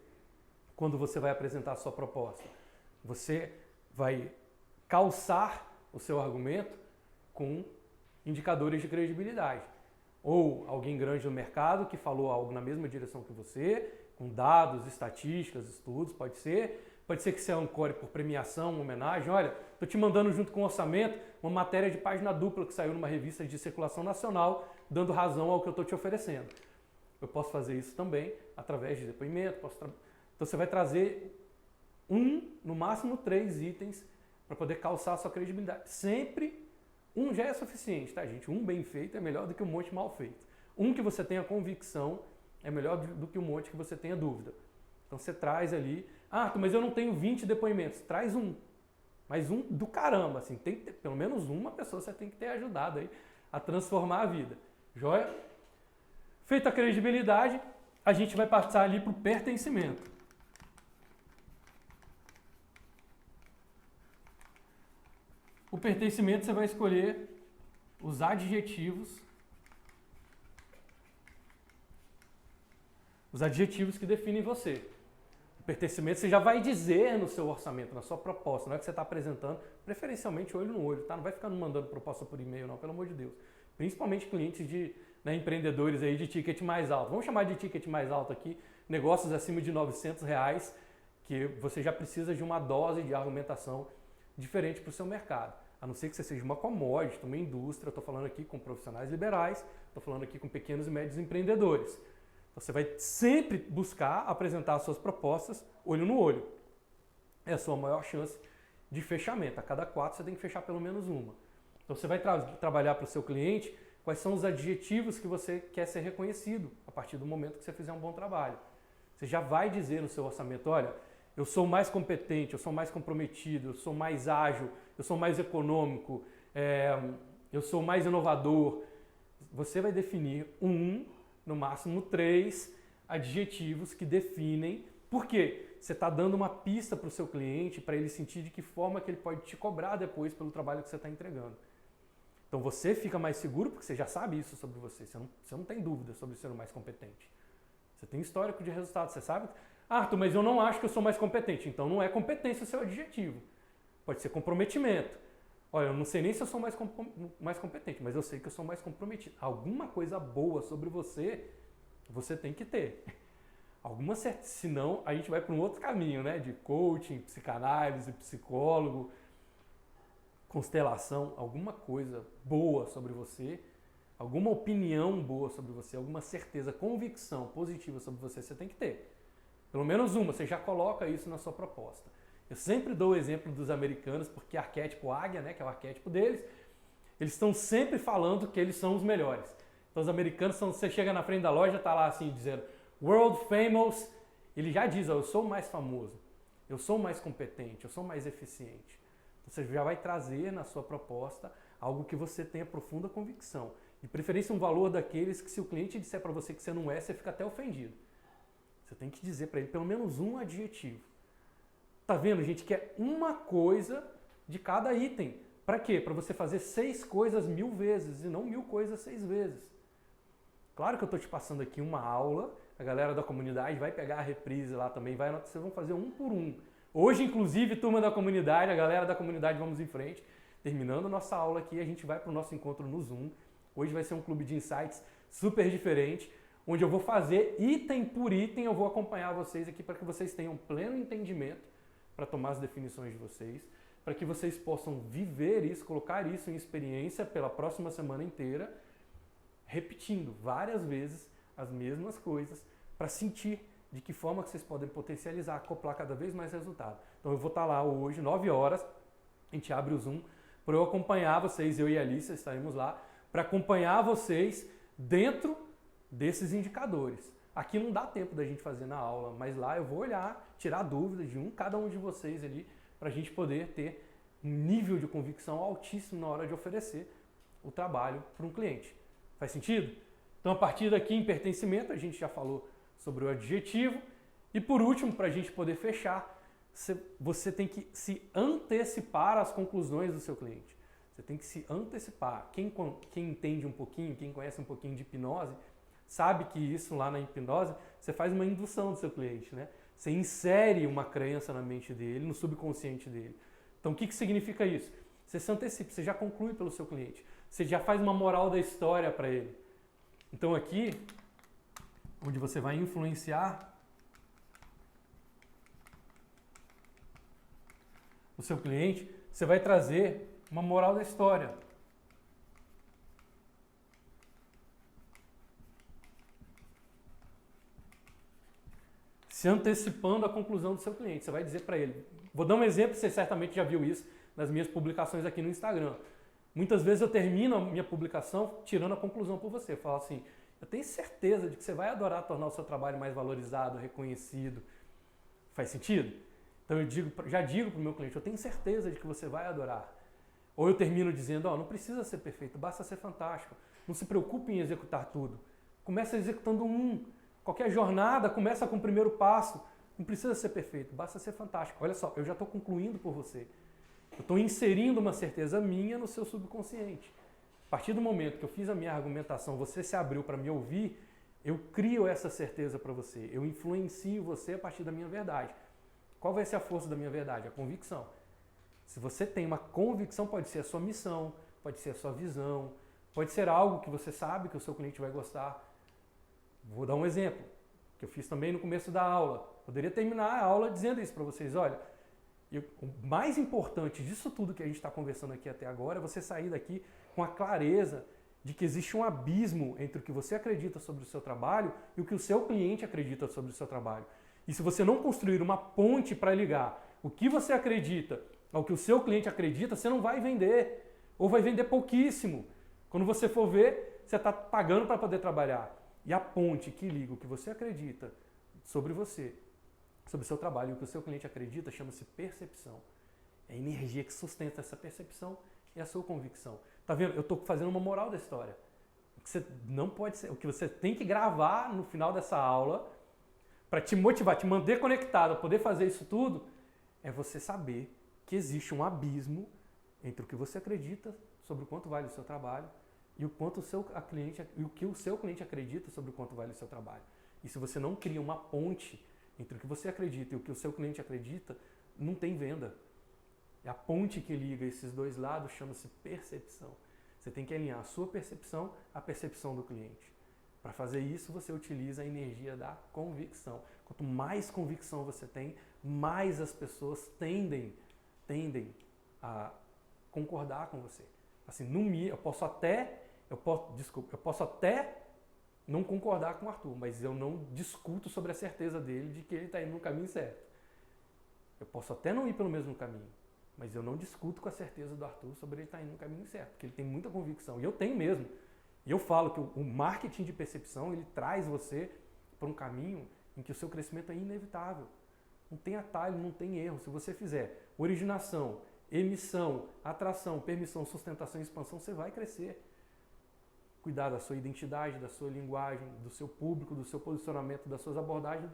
vai apresentar a sua proposta? Você vai calçar o seu argumento com indicadores de credibilidade. Ou alguém grande no mercado que falou algo na mesma direção que você, com dados, estatísticas, estudos, pode ser. Pode ser que você ancore por premiação, uma homenagem. Olha, estou te mandando junto com o orçamento uma matéria de página dupla que saiu numa revista de circulação nacional, dando razão ao que eu estou te oferecendo. Eu posso fazer isso também através de depoimento. Então você vai trazer no máximo 3 itens para poder calçar a sua credibilidade. Sempre um já é suficiente, tá, gente? Um bem feito é melhor do que um monte mal feito. Um que você tenha convicção é melhor do que um monte que você tenha dúvida. Então você traz ali, mas eu não tenho 20 depoimentos. Traz um. Mas um do caramba, assim, tem que ter, pelo menos uma pessoa você tem que ter ajudado aí a transformar a vida. Joia? Feita a credibilidade, a gente vai passar ali para o pertencimento. O pertencimento você vai escolher os adjetivos que definem você. O pertencimento você já vai dizer no seu orçamento, na sua proposta, não é que você está apresentando, preferencialmente olho no olho, tá? Não vai ficar mandando proposta por e-mail não, pelo amor de Deus. Principalmente clientes empreendedores aí de ticket mais alto. Vamos chamar de ticket mais alto aqui, negócios acima de R$900, que você já precisa de uma dose de argumentação diferente para o seu mercado. A não ser que você seja uma commodity, uma indústria, estou falando aqui com profissionais liberais, estou falando aqui com pequenos e médios empreendedores. Então, você vai sempre buscar apresentar as suas propostas olho no olho. É a sua maior chance de fechamento. A cada 4 você tem que fechar pelo menos uma. Então você vai trabalhar para o seu cliente quais são os adjetivos que você quer ser reconhecido a partir do momento que você fizer um bom trabalho. Você já vai dizer no seu orçamento, olha, eu sou mais competente, eu sou mais comprometido, eu sou mais ágil, eu sou mais econômico, eu sou mais inovador. Você vai definir no máximo 3 adjetivos que definem. Por quê? Você está dando uma pista para o seu cliente, para ele sentir de que forma que ele pode te cobrar depois pelo trabalho que você está entregando. Então você fica mais seguro porque você já sabe isso sobre você. Você não tem dúvida sobre ser o mais competente. Você tem histórico de resultados, você sabe. Arthur, mas eu não acho que eu sou mais competente. Então não é competência o seu adjetivo. Pode ser comprometimento. Olha, eu não sei nem se eu sou mais competente, mas eu sei que eu sou mais comprometido. Alguma coisa boa sobre você tem que ter. Senão a gente vai para um outro caminho, né? De coaching, psicanálise, psicólogo, constelação, alguma coisa boa sobre você, alguma opinião boa sobre você, alguma certeza, convicção positiva sobre você tem que ter. Pelo menos uma, você já coloca isso na sua proposta. Eu sempre dou o exemplo dos americanos, porque arquétipo águia, né, que é o arquétipo deles, eles estão sempre falando que eles são os melhores. Então os americanos, você chega na frente da loja, tá lá assim, dizendo World Famous, ele já diz, eu sou o mais famoso, eu sou o mais competente, eu sou o mais eficiente. Você já vai trazer na sua proposta algo que você tenha profunda convicção. De preferência um valor daqueles que se o cliente disser para você que você não é, você fica até ofendido. Você tem que dizer para ele pelo menos um adjetivo. Tá vendo, gente, que é uma coisa de cada item. Para quê? Para você fazer 6 coisas 1000 vezes e não 1000 coisas 6 vezes. Claro que eu estou te passando aqui uma aula a galera da comunidade vai pegar a reprise lá também, vocês vão fazer um por um. Hoje, inclusive, turma da comunidade, a galera da comunidade, vamos em frente. Terminando nossa aula aqui, a gente vai para o nosso encontro no Zoom. Hoje vai ser um clube de insights super diferente, onde eu vou fazer item por item, eu vou acompanhar vocês aqui para que vocês tenham pleno entendimento para tomar as definições de vocês, para que vocês possam viver isso, colocar isso em experiência pela próxima semana inteira, repetindo várias vezes as mesmas coisas para sentir de que forma que vocês podem potencializar, acoplar cada vez mais resultado. Então eu vou estar lá hoje, 9 horas, a gente abre o Zoom, para eu acompanhar vocês, eu e a Alicia estaremos lá, para acompanhar vocês dentro desses indicadores. Aqui não dá tempo da gente fazer na aula, mas lá eu vou olhar, tirar dúvidas de cada um de vocês ali, para a gente poder ter um nível de convicção altíssimo na hora de oferecer o trabalho para um cliente. Faz sentido? Então a partir daqui em pertencimento, a gente já falou sobre o adjetivo. E por último, para a gente poder fechar, você tem que se antecipar às conclusões do seu cliente. Você tem que se antecipar. Quem entende um pouquinho, quem conhece um pouquinho de hipnose, sabe que isso lá na hipnose, você faz uma indução do seu cliente, né? Você insere uma crença na mente dele, no subconsciente dele. Então o que significa isso? Você se antecipa, você já conclui pelo seu cliente. Você já faz uma moral da história para ele. Então aqui, onde você vai influenciar o seu cliente, você vai trazer uma moral da história. Se antecipando a conclusão do seu cliente. Você vai dizer para ele. Vou dar um exemplo, você certamente já viu isso nas minhas publicações aqui no Instagram. Muitas vezes eu termino a minha publicação tirando a conclusão por você. Eu falo assim, eu tenho certeza de que você vai adorar tornar o seu trabalho mais valorizado, reconhecido. Faz sentido? Então eu já digo para o meu cliente, eu tenho certeza de que você vai adorar. Ou eu termino dizendo, não precisa ser perfeito, basta ser fantástico. Não se preocupe em executar tudo. Começa executando Qualquer jornada começa com o primeiro passo. Não precisa ser perfeito, basta ser fantástico. Olha só, eu já estou concluindo por você. Eu estou inserindo uma certeza minha no seu subconsciente. A partir do momento que eu fiz a minha argumentação, você se abriu para me ouvir, eu crio essa certeza para você. Eu influencio você a partir da minha verdade. Qual vai ser a força da minha verdade? A convicção. Se você tem uma convicção, pode ser a sua missão, pode ser a sua visão, pode ser algo que você sabe que o seu cliente vai gostar. Vou dar um exemplo, que eu fiz também no começo da aula. Poderia terminar a aula dizendo isso para vocês. Olha, o mais importante disso tudo que a gente está conversando aqui até agora é você sair daqui com a clareza de que existe um abismo entre o que você acredita sobre o seu trabalho e o que o seu cliente acredita sobre o seu trabalho. E se você não construir uma ponte para ligar o que você acredita ao que o seu cliente acredita, você não vai vender. Ou vai vender pouquíssimo. Quando você for ver, você está pagando para poder trabalhar. E a ponte que liga o que você acredita sobre você, sobre o seu trabalho e o que o seu cliente acredita, chama-se percepção. É a energia que sustenta essa percepção e a sua convicção. Tá vendo? Eu estou fazendo uma moral da história. O que você não pode ser, o que você tem que gravar no final dessa aula para te motivar, te manter conectado a poder fazer isso tudo, é você saber que existe um abismo entre o que você acredita sobre o quanto vale o seu trabalho e o que o seu cliente acredita sobre o quanto vale o seu trabalho. E se você não cria uma ponte entre o que você acredita e o que o seu cliente acredita, não tem venda. E a ponte que liga esses dois lados chama-se percepção. Você tem que alinhar a sua percepção à percepção do cliente. Para fazer isso, você utiliza a energia da convicção. Quanto mais convicção você tem, mais as pessoas tendem a concordar com você. Assim, eu posso até não concordar com o Arthur, mas eu não discuto sobre a certeza dele de que ele está indo no caminho certo. Eu posso até não ir pelo mesmo caminho, mas eu não discuto com a certeza do Arthur sobre ele estar indo no caminho certo, porque ele tem muita convicção, e eu tenho mesmo. E eu falo que o marketing de percepção, ele traz você para um caminho em que o seu crescimento é inevitável. Não tem atalho, não tem erro. Se você fizer originação, emissão, atração, permissão, sustentação e expansão, você vai crescer. Cuidar da sua identidade, da sua linguagem, do seu público, do seu posicionamento, das suas abordagens,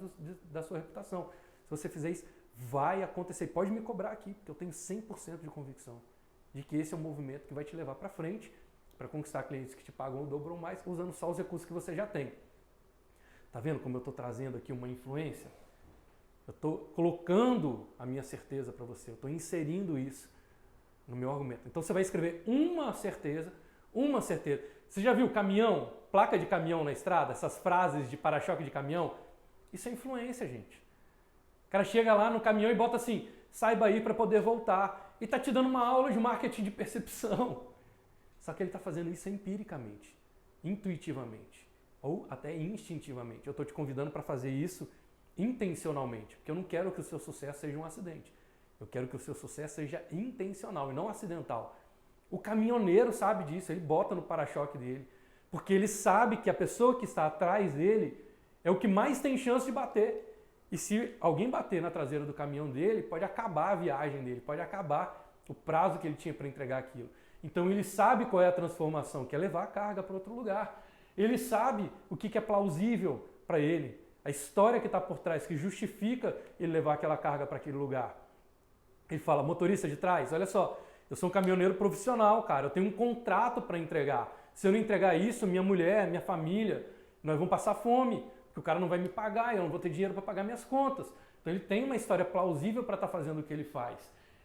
da sua reputação. Se você fizer isso, vai acontecer. Pode me cobrar aqui, porque eu tenho 100% de convicção de que esse é um movimento que vai te levar para frente, para conquistar clientes que te pagam o dobro ou mais, usando só os recursos que você já tem. Tá vendo como eu estou trazendo aqui uma influência? Eu estou colocando a minha certeza para você, eu estou inserindo isso no meu argumento. Então você vai escrever uma certeza, uma certeza. Você já viu caminhão, placa de caminhão na estrada, essas frases de para-choque de caminhão? Isso é influência, gente. O cara chega lá no caminhão e bota assim, saiba ir para poder voltar. E está te dando uma aula de marketing de percepção. Só que ele está fazendo isso empiricamente, intuitivamente, ou até instintivamente. Eu estou te convidando para fazer isso intencionalmente, porque eu não quero que o seu sucesso seja um acidente. Eu quero que o seu sucesso seja intencional e não acidental. O caminhoneiro sabe disso, ele bota no para-choque dele, porque ele sabe que a pessoa que está atrás dele é o que mais tem chance de bater. E se alguém bater na traseira do caminhão dele, pode acabar a viagem dele, pode acabar o prazo que ele tinha para entregar aquilo. Então ele sabe qual é a transformação, que é levar a carga para outro lugar. Ele sabe o que é plausível para ele, a história que está por trás, que justifica ele levar aquela carga para aquele lugar. Ele fala, motorista de trás, olha só, eu sou um caminhoneiro profissional, cara, eu tenho um contrato para entregar. Se eu não entregar isso, minha mulher, minha família, nós vamos passar fome, porque o cara não vai me pagar, eu não vou ter dinheiro para pagar minhas contas. Então ele tem uma história plausível para estar fazendo o que ele faz.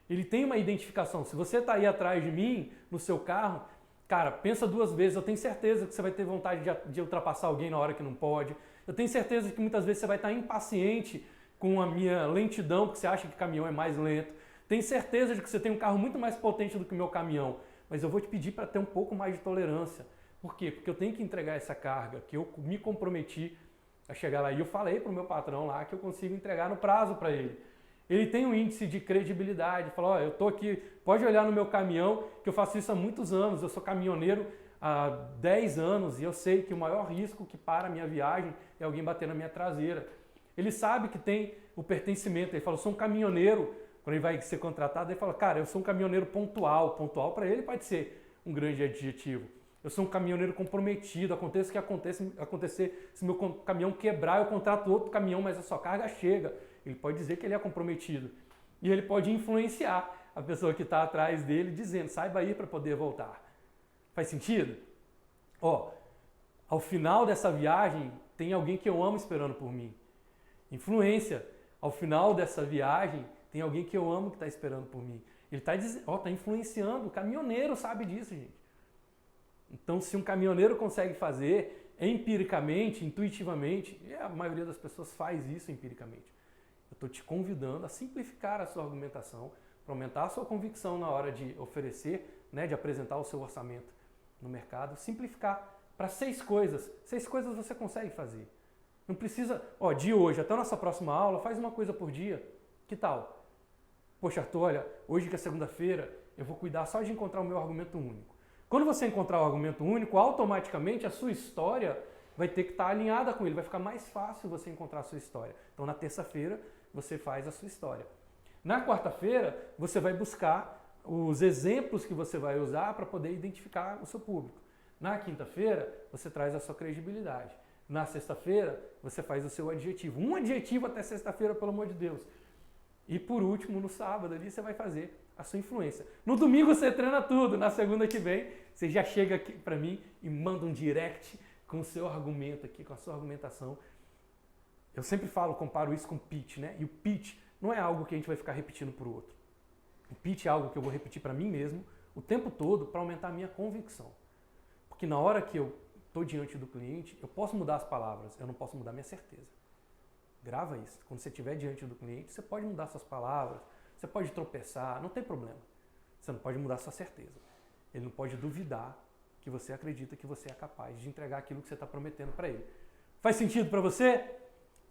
Ele tem uma identificação. Se você está aí atrás de mim, no seu carro, cara, pensa duas vezes. Eu tenho certeza que você vai ter vontade de ultrapassar alguém na hora que não pode. Eu tenho certeza que muitas vezes você vai estar impaciente com a minha lentidão, porque você acha que o caminhão é mais lento. Tenho certeza de que você tem um carro muito mais potente do que o meu caminhão. Mas eu vou te pedir para ter um pouco mais de tolerância. Por quê? Porque eu tenho que entregar essa carga, que eu me comprometi a chegar lá. E eu falei para o meu patrão lá que eu consigo entregar no prazo para ele. Ele tem um índice de credibilidade, fala, ó, eu estou aqui, pode olhar no meu caminhão, que eu faço isso há muitos anos, eu sou caminhoneiro há 10 anos e eu sei que o maior risco que para a minha viagem é alguém bater na minha traseira. Ele sabe que tem o pertencimento, ele fala, eu sou um caminhoneiro, quando ele vai ser contratado, ele fala, cara, eu sou um caminhoneiro pontual, pontual para ele pode ser um grande adjetivo. Eu sou um caminhoneiro comprometido, aconteça o que acontecer, se meu caminhão quebrar, eu contrato outro caminhão, mas a sua carga chega. Ele pode dizer que ele é comprometido. E ele pode influenciar a pessoa que está atrás dele, dizendo, saiba ir para poder voltar. Faz sentido? Ó, ao final dessa viagem, tem alguém que eu amo esperando por mim. Influência. Ao final dessa viagem, tem alguém que eu amo que está esperando por mim. Ele está tá influenciando. O caminhoneiro sabe disso, gente. Então, se um caminhoneiro consegue fazer empiricamente, intuitivamente, e a maioria das pessoas faz isso empiricamente, eu estou te convidando a simplificar a sua argumentação, para aumentar a sua convicção na hora de oferecer, né, de apresentar o seu orçamento no mercado, simplificar para 6 coisas. 6 coisas você consegue fazer. Não precisa, ó, de hoje até a nossa próxima aula, faz uma coisa por dia. Que tal? Poxa, Arthur, olha, hoje que é segunda-feira, eu vou cuidar só de encontrar o meu argumento único. Quando você encontrar o argumento único, automaticamente a sua história vai ter que estar alinhada com ele, vai ficar mais fácil você encontrar a sua história. Então, na terça-feira, você faz a sua história. Na quarta-feira, você vai buscar os exemplos que você vai usar para poder identificar o seu público. Na quinta-feira, você traz a sua credibilidade. Na sexta-feira, você faz o seu adjetivo. Um adjetivo até sexta-feira, pelo amor de Deus. E por último, no sábado ali, você vai fazer a sua influência. No domingo você treina tudo. Na segunda que vem, você já chega aqui para mim e manda um direct com o seu argumento aqui, com a sua argumentação. Eu sempre falo, comparo isso com pitch, né? E o pitch não é algo que a gente vai ficar repetindo para o outro. O pitch é algo que eu vou repetir para mim mesmo o tempo todo para aumentar a minha convicção. Porque na hora que eu estou diante do cliente, eu posso mudar as palavras, eu não posso mudar minha certeza. Grava isso. Quando você estiver diante do cliente, você pode mudar suas palavras, você pode tropeçar, não tem problema. Você não pode mudar sua certeza. Ele não pode duvidar que você acredita que você é capaz de entregar aquilo que você está prometendo para ele. Faz sentido para você?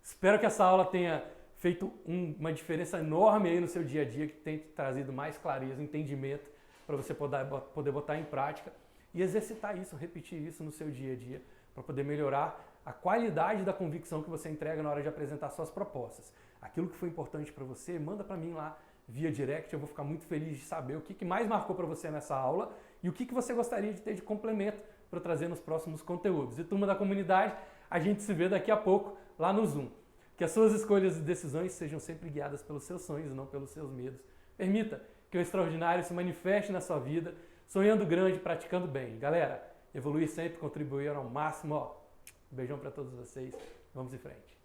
Espero que essa aula tenha feito uma diferença enorme aí no seu dia a dia, que tenha trazido mais clareza, entendimento, para você poder botar em prática e exercitar isso, repetir isso no seu dia a dia, para poder melhorar a qualidade da convicção que você entrega na hora de apresentar suas propostas. Aquilo que foi importante para você, manda para mim lá via direct, eu vou ficar muito feliz de saber o que mais marcou para você nessa aula e o que você gostaria de ter de complemento para trazer nos próximos conteúdos. E turma da comunidade, a gente se vê daqui a pouco lá no Zoom. Que as suas escolhas e decisões sejam sempre guiadas pelos seus sonhos e não pelos seus medos. Permita que o extraordinário se manifeste na sua vida, sonhando grande, praticando bem. Galera, evoluir sempre, contribuir ao máximo. Ó, um beijão para todos vocês. Vamos em frente.